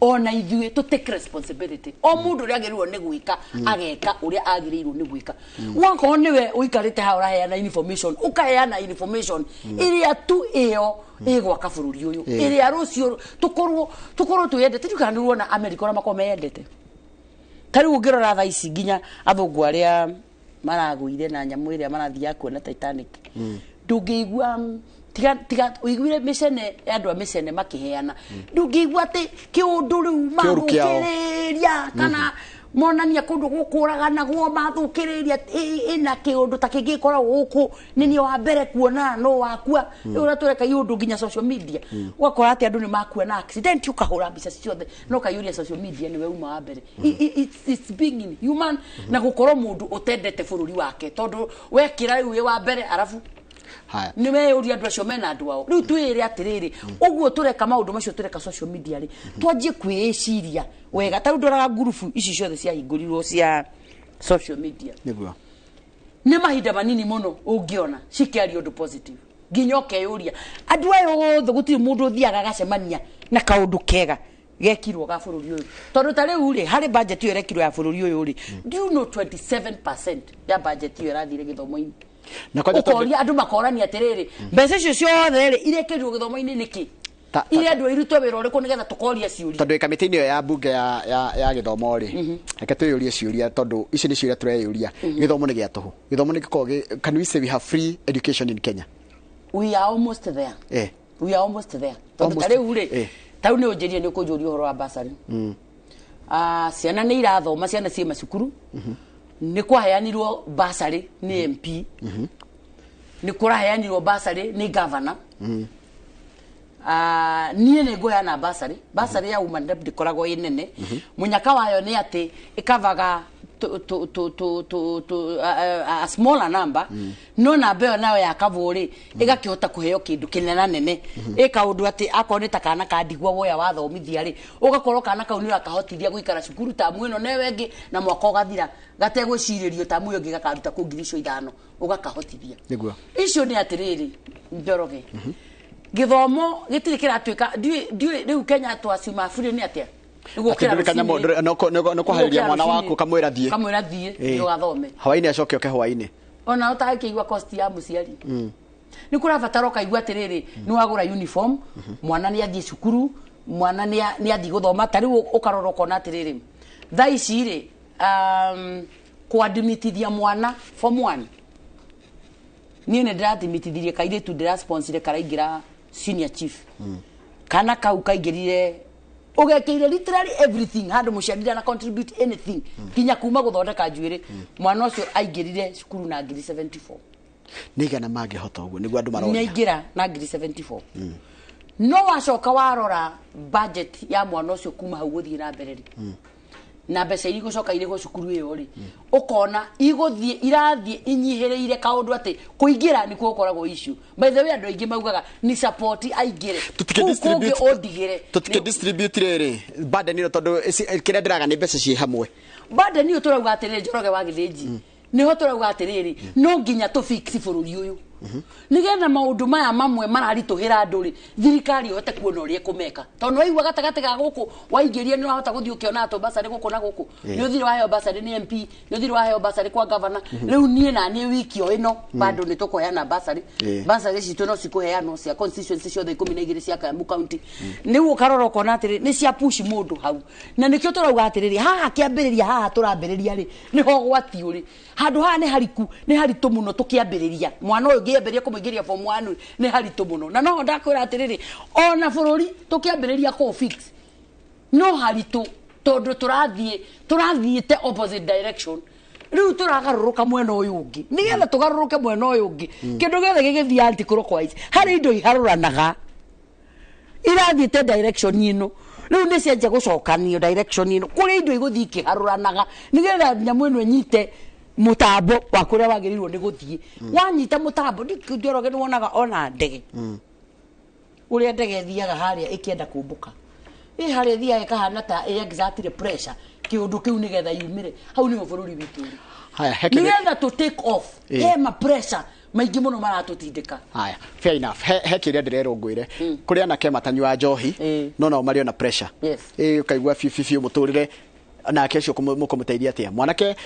ona ithuĩ to take responsibility o mundu ri agirirwo ni gwika ageka uria agirirwo ni gwika wako niwe uikarite ha uraheana information ukaheana information iria tu iyo igwaka bururi uyu iria rucio tukorwo tuyendete tukanirwo na America ora makome yendete tariu ngirora tha ici nginya athungu aria maragũire na nyamu iria marathia kuona Titanic ndungĩigua tiga uiguire micene andu a micene makiheana ndungĩigua ati kiundu riu magũkĩrĩria kana monania kundu gukuragana gwo mathukiriria ina kiundu ta kingikora guku nini wa mbere kuona no wakua ura tureka yundu nginya social media wakora ati andu ni makua na accident ukahura mbica ciothe no kayuria social media ni we uma wa mbere it's being human na gukorwo mundu utendete bururi wake tondu wekira riu wa mbere arafu haya ni we uri andu acio mena andu ao riu twire atiriri uguo tureka maundu macio tureka social media ri twanjie kwiciria wega taru ndoraga ngurubu ici ciothe cia hingurirwo cia social media niguo ni mahinda manini muno ungiona cikiario undu positive nginya ukeyuria andu ayo othe gutiri mundu thiaga gacemania na kaundu kega gekirwo ga bururi uyu tondu ta riu ri hari budget iyo rekirwo ya bururi uyu ri do you know 27% ya budget iyo irathire githomo-ini na kwa tondu andu makorania atiriri mbeca icio ciothe ri irekirwo githomo-ini niki ile andu irutwo wira uriku nigetha tukoria ciuria tondu kamiti-ini ya bunge ya githomo ri reke tuyurie ciuria tondu ici ni ciuria tureyuria githomo ni gia tuhu githomo ni gikoge can we say we have free education in Kenya? We are almost there we are almost there tondu tare ure tau ni unjirie ni kunjuria uhoro wa basari ciana ni irathoma ciana cie macukuru ni kwaheanirwo basari ni MP ni kuraheanirwo basari ni governor niä nä ngå heana basari ya woman rep ndikoragwo ä nene munyaka wayo nä atä ikavaga a smaller number no namba ĩyo nayo yakavwo rĩ ĩgakĩhota kũheo kĩndũ kĩnena nene ĩkaũndũ atĩ akorwo nĩ ta kana kandigwa woya wathomithia rĩ ũgakorwo kana kau nĩ ũrakahotithia gũikara cukuru tamu ĩno neyo ĩngĩ na mwaka ũgathira gategwĩcirĩrio tamu ĩyo ĩngĩ gakaruta kũ ngiri icio 5 ũgakahotithia icio nĩ atĩrĩrĩ Njoroge gĩthomo gĩtirĩ kĩratuĩka rĩu Kenya twaciuma bũrũri nĩ atĩa no kuhariria mwana waku kamwira thie ndio gathome hwaini acoke oke hwaini ona utakiigwa cost ya muciari ni kurabatara kaigwa atiriri ni wagura uniform mwana ni athie cukuru mwana ni athie guthoma tari ukaroroko na atiriri thaici ri kuadmitithia mwana form 1 ni ne ndiraadmitithirie kaire tu ndira sponsor karaingira senior chief kana kau kaingirire ugekeire literally everything handu muciarira na contribute anything kinya kuma guthondeka njuire mwana ucio aingirire cukuru na ngiri 74 nigana mangihota uguo niguo andu marona nyaingira na ngiri 74 no wacoka warora budget ya mwana ucio kuma hau guthii na mbere ri na mbeca iri gucoka iri go cukuru iyo ri ukona iguthie irathie inyihireire kaundu ati kuingira ni kukoragwo issue by the way andu aingi maugaga ni support aingire tutike distribute riri burden ino tondu kire ndiraga ni mbeca cie hamwe burden ino turauga atiriri Njoroge wa Githĩnji niho turauga atiriri no nginya tu fix bururi uyu nigetha maundu maya mamwe mararituhira andu ri thirikari ihote kuona uria kumeka tondu waigua gatagati ga guku waingiria ni urahota guthii ukiona ato basari guku na guku ni uthiri wa heo basari ni MP ni uthiri wa heo basari kwa governor riu nie na nie wiki o ino bado ni tukoheana basari citu no cikuheanwo cia constituency ciothe 12 cia Kiambu county ni ukarora ukona atiri ni cia push mundu hau na nikio turauga atiriri haha kiambiriria haha turambiriria ri niho gwati uri handu haha ni hariku ni haritu muno tukiambiriria mwana uyu ngiambiria kumuingiria form 1 ni haritu muno na no ndakwira atiriri ona bururi tukiambiriria ko fix no haritu tondu turathiite opposite direction riu turagaruruka mwena uyu ungi nigetha tugaruruke mwena uyu ungi kindu giothe gigithii anti clockwise hari indo iharuranaga irathiite direction ino riu ni cenje gucokanio direction ino kuri indo iguthii kiharuranaga nigetha nyamu ino nyite mutambo wa kuria wagirirwo ni guthii wanyita mutambo Njoroge ni wonaga ona ndege uria ndege thiaga haria ikienda kumbuka haria thiaga kahana ta exactly pressure kiundu kiu nigetha yumire hau ni bururi witu haya nigetha to take off ma pressure maingi muno maratutindika haya fair enough he kiria ndirerungwire kuria na kema tanywa njohi no no mario na pressure ukaigua fifi muturire na kesho mukomuteithia atia mwanake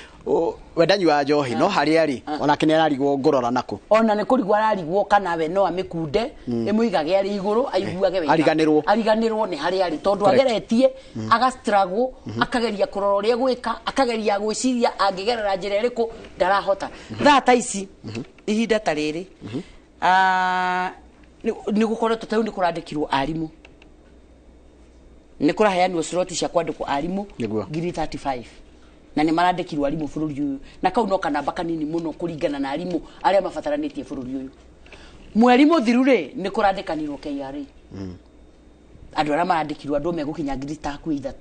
wedanywa njohi no hari ari ona kine ararigwo ngorora nako ona ni kurigwa ararigwo kana we no amikunde imuigage ari iguru aiguage we ariganirwo ni hari ari tondu ageretie aga struggle akageria kurora uria gwika akageria gwiciria angigerera njira iriku ndarahota thata ici ihinda tariri ni gukoretwo tau ni kurandikirwo arimu ni kuraheanwo slot cia kwandikwo arimu ngiri 35 na ni marandikirwo arimu bururi uyu na kau no kana bakanini muno kuringana na arimu aria mabataranitie bururi uyu mweri muthiru ri ni kurandikanirwo KRA andu aria marandikirwo andu megukinya ngiri taku 3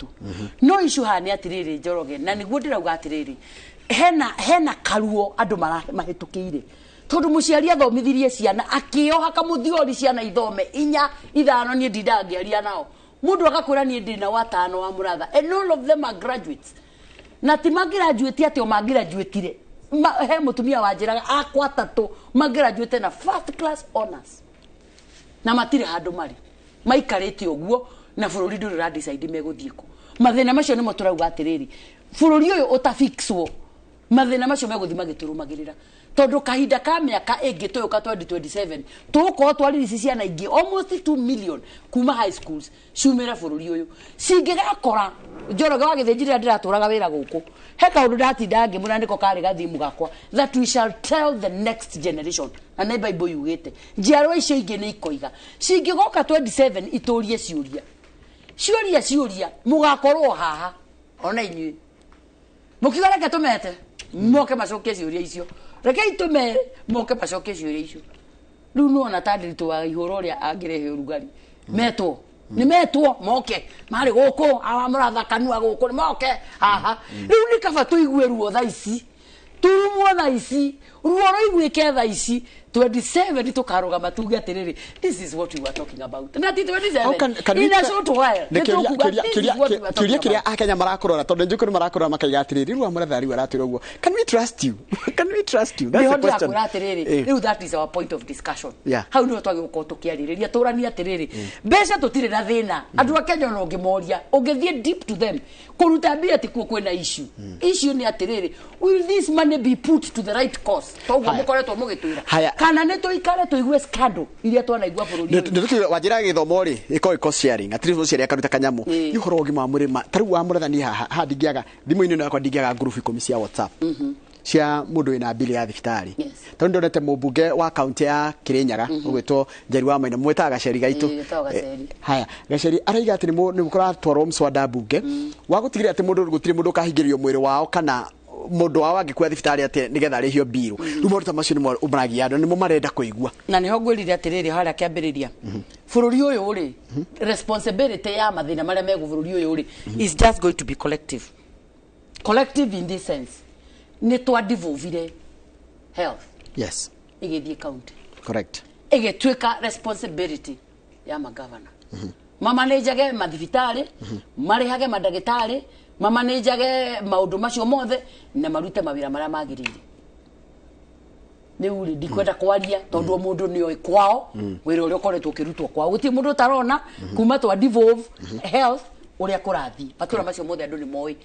no issue hani atiriri Njoroge na niguo ndirauga atiriri hena karuo andu mahitukiire tondu muciari athomithirie ciana akioha kamuthiori ciana ithome 4 5 ni ndindangiaria nao mundu akakwira ni ndina watano wa muratha and all of them are graduates na ti graduate ati o graduate he mutumia wanjiraga akwa 3 graduate na first class honors na matire handu mari maikarite uguo na bururi nduri ra decide meguthiiko mathina macio nimo turauga atiriri bururi uyu utafixwo mathina macio meguthi magiturumagirira tondu kahinda ka miaka ingi tuyuka 2027 tuko twariri ciana ingi almost 2 million kuma high schools ciumira bururi uyu cingigakora Njoroge wa Githĩnji ndiraturaga wira guku he kaundu ndatinda ngi munandiko kari gathimu gakwa that we shall tell the next generation na nĩ Bible yugite njiarwa icio ingi ni ikoiga cingigoka 27 iturie ciuria mugakorwo haha ona inyui mukigoreke tumete moke macokie ciuria icio reke itume moke bacoke ciuria icio riu nuona tandiritu wa ihoro ria angirehe urugari metwo ni metwo moke mari guku murathakanua guku ni moke haha riu ni kaba tuigue ruo tha ici turumwo tha ici ruo roiguike tha ici 27 tukarugama tuge atiriri this is what we were talking about na 27 in a short while kiria akenya marakorora tondu njukuru marakorora makaiga atiriri ruo murathari waratira uguo can we trust you that's the question atiriri that is our point of discussion how no twagi guko tukiaririria turani atiriri mbeca tutire na thina andu akenya no ngimoria ungithie deep to them kuruta mbia ti kuo kwena issue ni atiriri will this money be put to the right cause toguo mukoretwo mugitwira kana ne toikare toigue scandal iria twanaigua bururi ndio wajira githomo ri iko sharing atiri sharing akaruta kanyamu ihoro gima murima taru wa murathani ha ndingiaga thimu-ini nakwa ndingiaga group 10 cia WhatsApp cia mundu ina bili ya thibitari tondu ndonete mubunge wa county ya Kirinyaga ugwitwo Njeri wa Maina mweta Gaceri gaitu haya Gaceri araiga ati ni mukora twaro mswada bunge wa gutigira ati mundu gutiri mundu kahingirio mwiri wao kana mundu wa wangikwa thibitari ati nigetha rihio biru riu moruta macio ni umragi andu ni marenda kuigua na niho gwirire atiriri haria kiambiriria bururi uyu uri responsibility ya mathina maria megu bururi uyu uri is just going to be collective in this sense ni twa devolvire health igithie county correct igitwika responsibility ya magavana mamanejage mathibitari marihage madagitari mamanejage maundu macio mothe na marute mawira maria magirire ni uri ndikwenda kwaria tondu mundu ni oi kwao wira uria ukoretwo ukirutwo kwao guti mundu tarona kuma twa devolve health uria kurathi patura macio mothe andu ni moi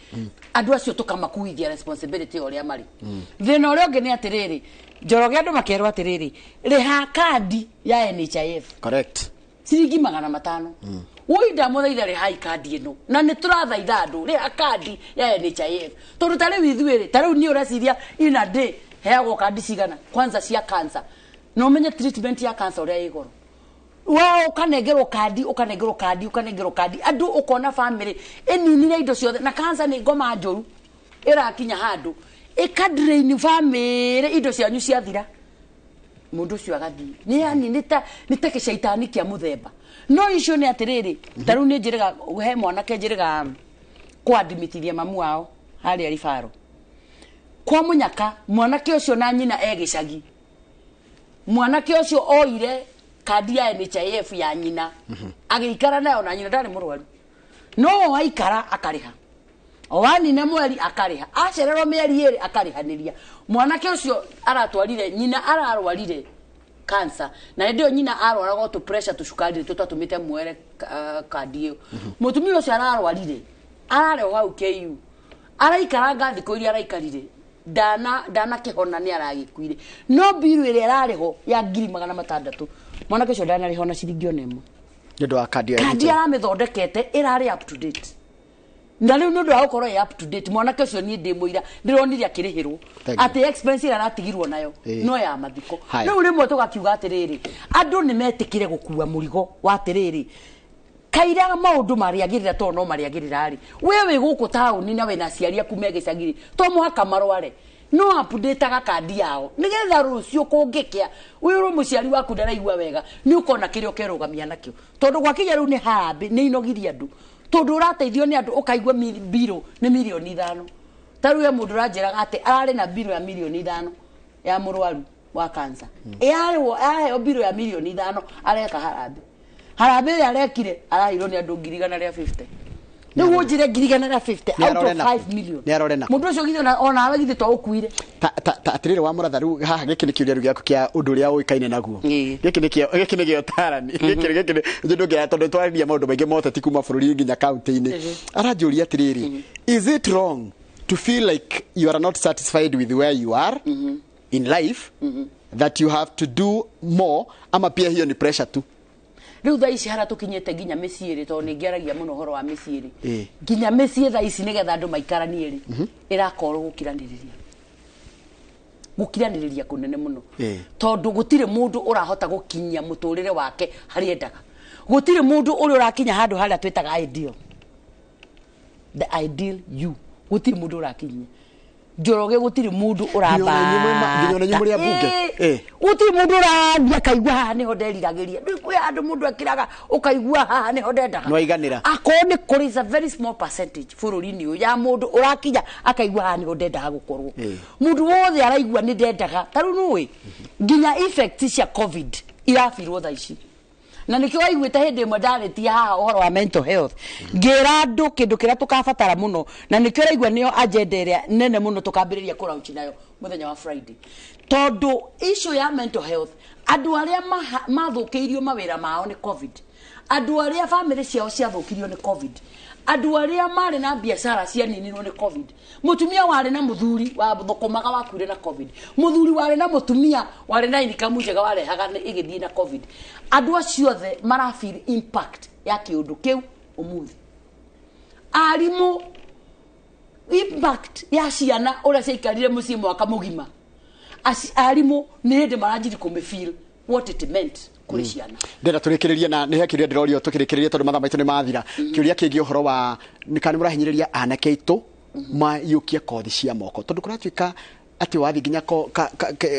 andu acio tukamakuithia responsibility uria mari thina uria ungi ni atiriri Njoroge andu makerwo atiriri riha kandi ya NHIF correct ciringi 500 Wida muthaitha riha kandi ino na ni turathaitha andu riha kandi ya NHIF tondu tari withuiri tari ni urasiria in a day heagwo kandi cigana kwanza cia cancer no umenye treatment ya cancer uria igoro wao ukanegerwo kandi andu ukona family eninire indo ciothe na cancer ni ngoma njoru irakinya handu ikadrain family indo cianyu ciathira mundu cio agathi ni yani niteke shaitani kia muthemba no icio ni atiriri taru ni njiraga he mwanake njiraga kwa admitithia mamu wao hari arifaro kwa munyaka mwanake ucio na nyina egicagi mwanake ucio oire kandi ya NHIF ya nyina agiikara nayo na nyina ndari murwaru no aikara akariha owani na mweri akariha acererwo mieri iri akarihaniria mwanake ucio aratwarire nyina ararwarire cancer na ndio nyina arwaraga to pressure to cukari tutatumite mwere kandi iyo mutumia ucio ararwarire arare hau KU araikaranga thiko iria araikarire dana kihona ni aragikuire no biru ire arariho ya 600 mwanake ucio dana rihona ciringi onemo ndio wa kandi aramithondekete irari up to date na riu ndu akorwo up to date mwanake ucio ni ndimuira ndironire akirihirwo ati expense aratigirwo nayo no ya mathiko riu rimwe tugakiuga atiriri andu ni metikire gukua murigo wa atiriri kaira maundu mariagirira to no mariagirira ari wewe guku tauni na we na ciaria kumegecagiri to muhaka marware no update ga kandi yao nigetha rucio kungikia wiru muciari waku ndaraigua wega ni ukona kirio kerugamia nakio tondu gwakinya riu ni harambe ni inogiria andu tondu urateithio ni andu ukaigua biro ni milioni 5 taru ya mundu ranjira ati arari na biro ya milioni 5 ya murwaru wa cancer ahe biro ya milioni 5 areka harambe arekire arahiro ni andu 150 ni wojire 150 out of 5 million ni arorena mundu ucio githona ona awe githe to ukuire atirire wa muratharu haha giki ni kiuria giaku kia undu ria uikaine naguo giki ni gio tarani giki ndu ngia tondu twariria maundu maingi mothe ti kuma bururi nginya county-ini aranjuria atiriri is it wrong to feel like you are not satisfied with where you are in life that you have to do more ama pia hiyo ni pressure tu riu tha ici hara tukinyete nginya miciiri to ni ngiaragia muno horo wa miciiri nginya micii tha ici nigetha andu maikaranie ri irakorwo gukiraniriria kunene muno tondu gutire mundu urahota gukinyia muturire wake hari endaga gutire mundu uri urakinya handu haria twitaga ideal the ideal you gutire mundu urakinyia Njoroge gutiri mundu uramba nginya nyumuri ya bunge gutiri mundu urathia kaigua haha niho nderiragiria ndu kwi andu mundu akiraga ukaigua haha niho ndendaga no iganira akone kuri is a very small percentage bururi-ini uyu ya mundu urakinya akaigua haha niho ndendaga gukorwo mundu wothe araigua ni ndendaga taru nui nginya effects cia covid irafirwo tha ici na nikio waiguite hindi imwe ndarĩtie haha ũhoro wa mental health ngĩra andũ kĩndũ kĩrĩa tũkabatara mũno na nikio raigua nĩyo agenda ĩrĩa nene mũno tũkambĩrĩria kũraunchi nayo mũthenya wa Friday tondũ issue ya mental health andũ arĩa mathũkĩirio mawĩra mao nĩ covid andũ arĩa family ciao ciathũkirio nĩ covid andũ arĩa marĩ na biacara cianinirwo nĩ covid mutumia warĩ na muthuri wa thokomaga wakuire na covid muthuri warĩ na mutumia warĩ na income njega warehaga igithii na covid andũ acio othe mara feel impact ya kiundu kiu umuthi arimu impact ya ciana ũrĩa ciaikarire mũciĩ mwaka mũgima arimu nĩ hĩndĩ maranjiri kũmĩfeel what it meant kuri ciana ndenda tũrĩkĩrĩrie na nĩ hekirio ndĩrorio tũkĩrĩkĩrĩrie tondũ mathaa maitũ nĩ mathira kĩũria kĩngĩ ũhoro wa nĩkani mũrahinyĩrĩria anake aitũ mayũkie kothi cia moko tondũ kũratuĩka atĩ wathi nginya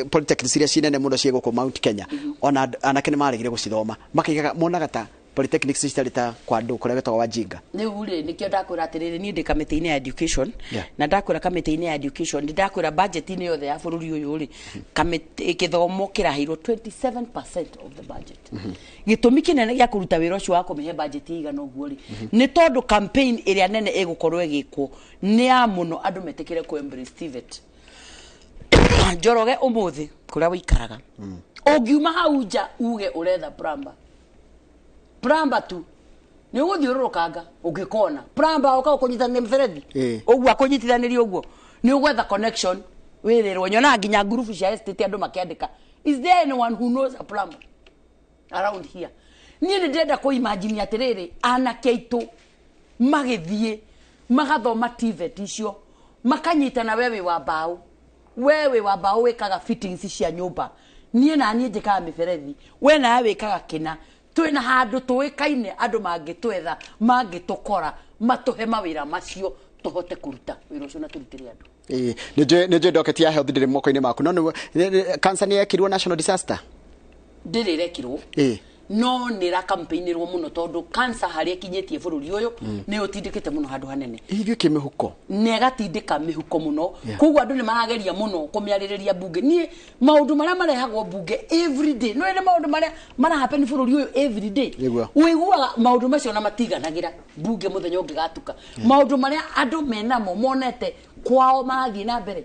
polytechnics iria cinene mũno cia gũkũ Mount Kenya ona anake nĩ maregire gũcithoma makaigaga monaga ta polytechnics citarĩ ta kwa andũ kũrĩa wetagwo Wajinga nĩurĩ nĩkĩo ndakwĩra atĩrĩrĩ niĩ ndĩ kamĩtĩ-inĩ ya education na ndakwĩra kamĩtĩ-inĩ ya education ndakwĩra budget-inĩ yothe ya bũrũri ũyũ rĩ gĩthomo kĩraheirwo 27% of the budget gĩtũmi kĩnene gĩa kũruta wĩra ũcio wa kũmĩhe budget igana ũguo rĩ nĩ tondũ campaign ĩrĩa nene ĩgũkorwo ĩgĩkwo nĩ ya mũno andũ metĩkĩre ku embrace TVET Njoroge ũmũthĩ kũrĩa wĩikaraga ũngiuma hau nja uge ũretha plumber tu ni ũgũthiũrũrũkanga ũngĩkona plumber ũka ũkũnyitithania mĩberethi ũguo akũnyitithanirie ũguo ni ũgwetha connection wĩrĩrwo nyona nginya group cia estate andũ makĩandĩka is there anyone who knows a plumber around here niĩ nĩ ndĩrenda kũimagine atĩrĩrĩ anake aitũ magĩthiĩ magathoma TVET icio makanyitana wewe wa mbaũ wĩkaga fittings cia nyũmba niĩ na niĩ njĩkaga mĩberethi we nawe wĩkaga kĩna twina handu tuikaine andu mangitwetha mangitũkora matuhe mawira macio tuhote kuruta wira ucio na turutire andu nje doketi ya health ndire moko-ini maku no cancer ni yekirwo national disaster ndire rekirwo no nira campaignirwo muno tondu cancer hari kinyetie bururi uyu ni utindikite muno handu hanene ithio kimihuko negatindika mihuko muno koguo andu ni marageria muno kumiaririria bunge ni maundu maria marehagwo bunge every day no ene maundu maria mara happen bururi uyu every day uiguaga maundu macio na matiganagira bunge muthenya ungigatuka maundu maria andu menamo monete kwao marathie na mbere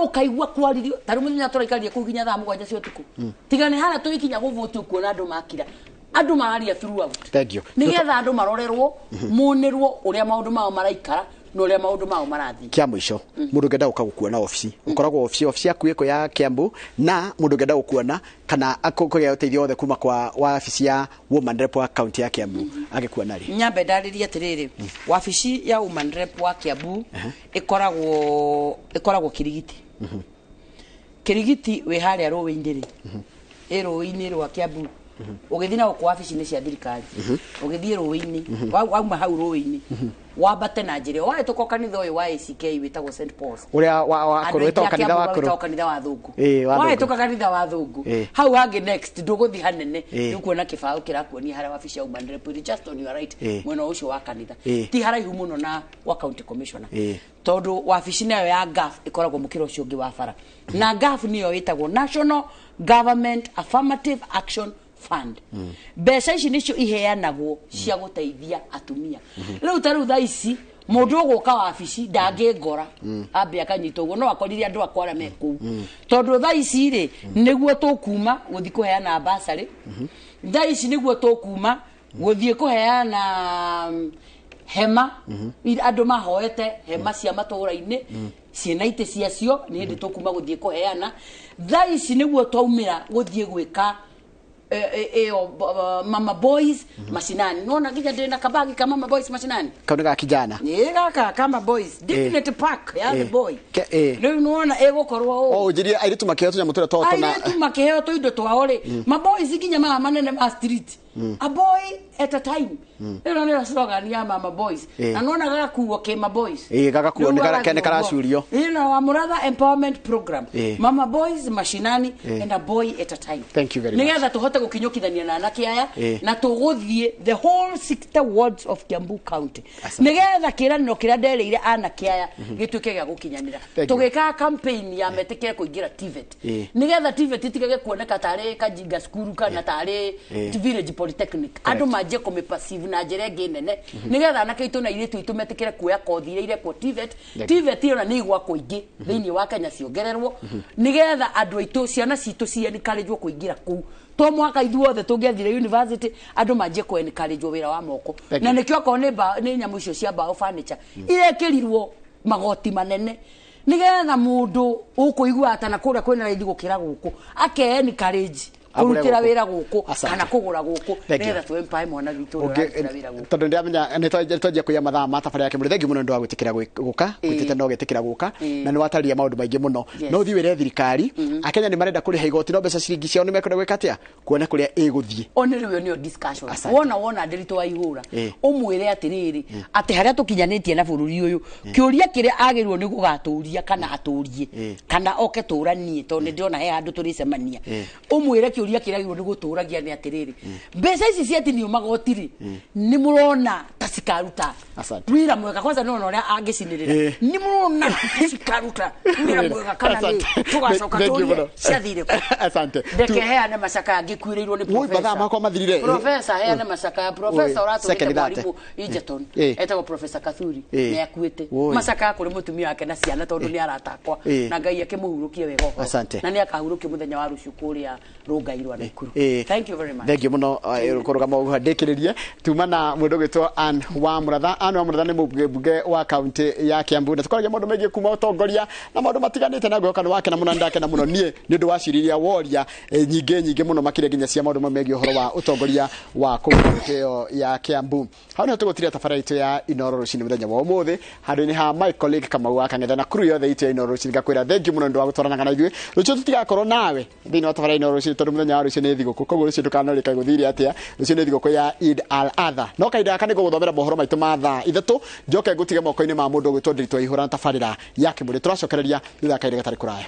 ukaigua kwaririo taru munya turaikaria kuginya thaa mugwanja cia utuku tigane hana tuikinya guvutu kuona andu makira andu mararia throughout thank you nigetha andu marorerwo monirwo uria maundu mao maraikara no uria maundu mao marathi kia mwisho mundu ngenda ukagukuona ofisi ukoragwo ofisi yaku iko ya Kiambu na mundu ngenda ukuona kana akukugea uteithio othe kuma kwa ofisi ya woman rep wa county ya Kiambu agikuona ri nyambe ndariria atiriri ofisi ya woman rep wa Kiambu ikoragwo Kirigiti Kirigiti we haria rũĩ-inĩ ri rũĩ-inĩ rwa Kiambu ugithii na kwa ofisi-inĩ cia thirikari ugithii rũĩ-inĩ wauma hau rũĩ-inĩ wambate na njĩra wae tuko kanitha uyu wa ACK witagwo St Paul's uria wakorwo kanitha wa thungu wae tuko kanitha wa thungu hau hangi next nduguthi hanene nikuona kibao kirakuonia haria wabici ya woman rep just on your right mwena ucio wa kanitha ti haraihu muno na wa county commissioner tondu wabici nayo ya GAF ikoragwo mukiro ucio ungi wa bara na GAF niyo itagwo National Government Affirmative Action Fund mbeca ici nicio iheanagwo cia guteithia atumia riu taru tha ici mundu uguka wabici ndangĩngora ambia kanyito uguo no akorire andu akwara meku tondu tha ici ri niguo tukuma guthi kuheana basari tha ici niguo tukuma guthi kuheana hema andu mahoete hema cia matũra-inĩ ciena ite ciacio ni hindi tukuma guthi kuheana tha ici niguo twaumira guthi gwika mama boys mashinani nona kija ndina kabagi kama mama boys mashinani kaunga kijana gaka kama boys Dignity Park ya the boy riu nona gukorwo ujiria airitu makiheo tunya mutura toto na airitu makiheo tu indo twao ri ma boys kinya manene ma street a boy at a time ino ni slogan ya mama boys na nona gakuo ke ma boys gagakuo ne karacurio ino wa muratha empowerment program mama boys mashinani and a boy at a time. Thank you very much. Nigetha tuhote gukinyukithania na anake aya na tuguthie the whole 60 wards of Kiambu County nigetha kiraniro kira ndereire anake aya gituike gya gukinyanira tugika campaign ya metikire kuingira TVET nigetha TVET itigage kuoneka tare kajinga skuru kana tare village polytechnic andu manje kumi passive na njere nginene nigetha anake itu na iritu itu metikire kuya kothi ire kwa TVET iyo na ni igwa kuingi thiini wa Kenya ciongererwo nigetha andu aitu ciana citu ciencourage kuingira ku to mwaka ithuothe tungiathire university andu manje ko encourage wira wa moko na nikio ko ni nyamu icio cia bao furniture irekirirwo magoti manene nigetha mundu ukuigua atana kuria kwina raithi gukira guku ake encourage kurutira wira guku kana kugura guku nigetha tu empower mwana witu urutira wira guku tondu ndiamenya ni twaje kuya mathaa matafari yake murithengi muno ndo agutikira guka gutite no getikira guka na ni wataria maundu maingi muno no thi wire thirikari akenya ni marenda kuriha igoti no mbeca ciringi ciao ni mekwenda gwika atia kuona kuria iguthie onire ni discussion wona ndirito wa ihura umwire atiriri ati haria tukinyanitie na bururi uyu kiuria kiria agirwo ni gugaturia kana aturie kana oke turanie tondu ndiona he andu turicemania umwire kiuria kiragirwo ni guturagia ni atiriri mbeca ici ciatinio magotiri ni murona tasikaruta wira mwega kwanza nona uria angicinirira ni murona tasikaruta wira mwega kana ni tugacoka turie ciathire asante ndekeheane macaka angikuirirwo ni professor mako mathirire professor heane macaka professor uratumite mwarimu Egerton etagwo professor Kathuri ni akuite macaka kuri mutumia wake na ciana tondu ni aratakwa na Ngai akimuhurukie wega na ni akahurukie muthenya wa ruciu kuria Rungairwa na Ikuru. Thank you very much. Thank you muno kurugama uhandikiririe tumana mundu gitwa Ann wa Muratha ni mbunge wa county ya Kiambu na tukoragia mundu megie kuma utongoria na mundu matiganite na gwoka wake na muno ndake na muno nie ni ndu waciriria woria nyingi muno makire ginya cia mundu megie uhoro wa utongoria wa county ya Kiambu hauna tugutiria tafara itu ya Inoro rucini muthenya wa umuthi handu ni ha my colleague Kamau wa Kangetha na crew yothe itu ya Inoro rucini gakwira thank you muno ndu wa gutwarana na ithuĩ rucio tutigakorwo nawe thini wa tafara Inoro rucini tondu muthenya wa rucio ni thiguku koguo rucio ndukanarika guthiri atia rucio ni thiguku ya Eid al-Adha no kaida kana guthomera mohoro maitu ma thaa ithatu njoke ngutige moko-ini ma mundu gwitwo Ndiritu Ihura na tafarira yake muri turacokereria thutha kaida gatari kuraya.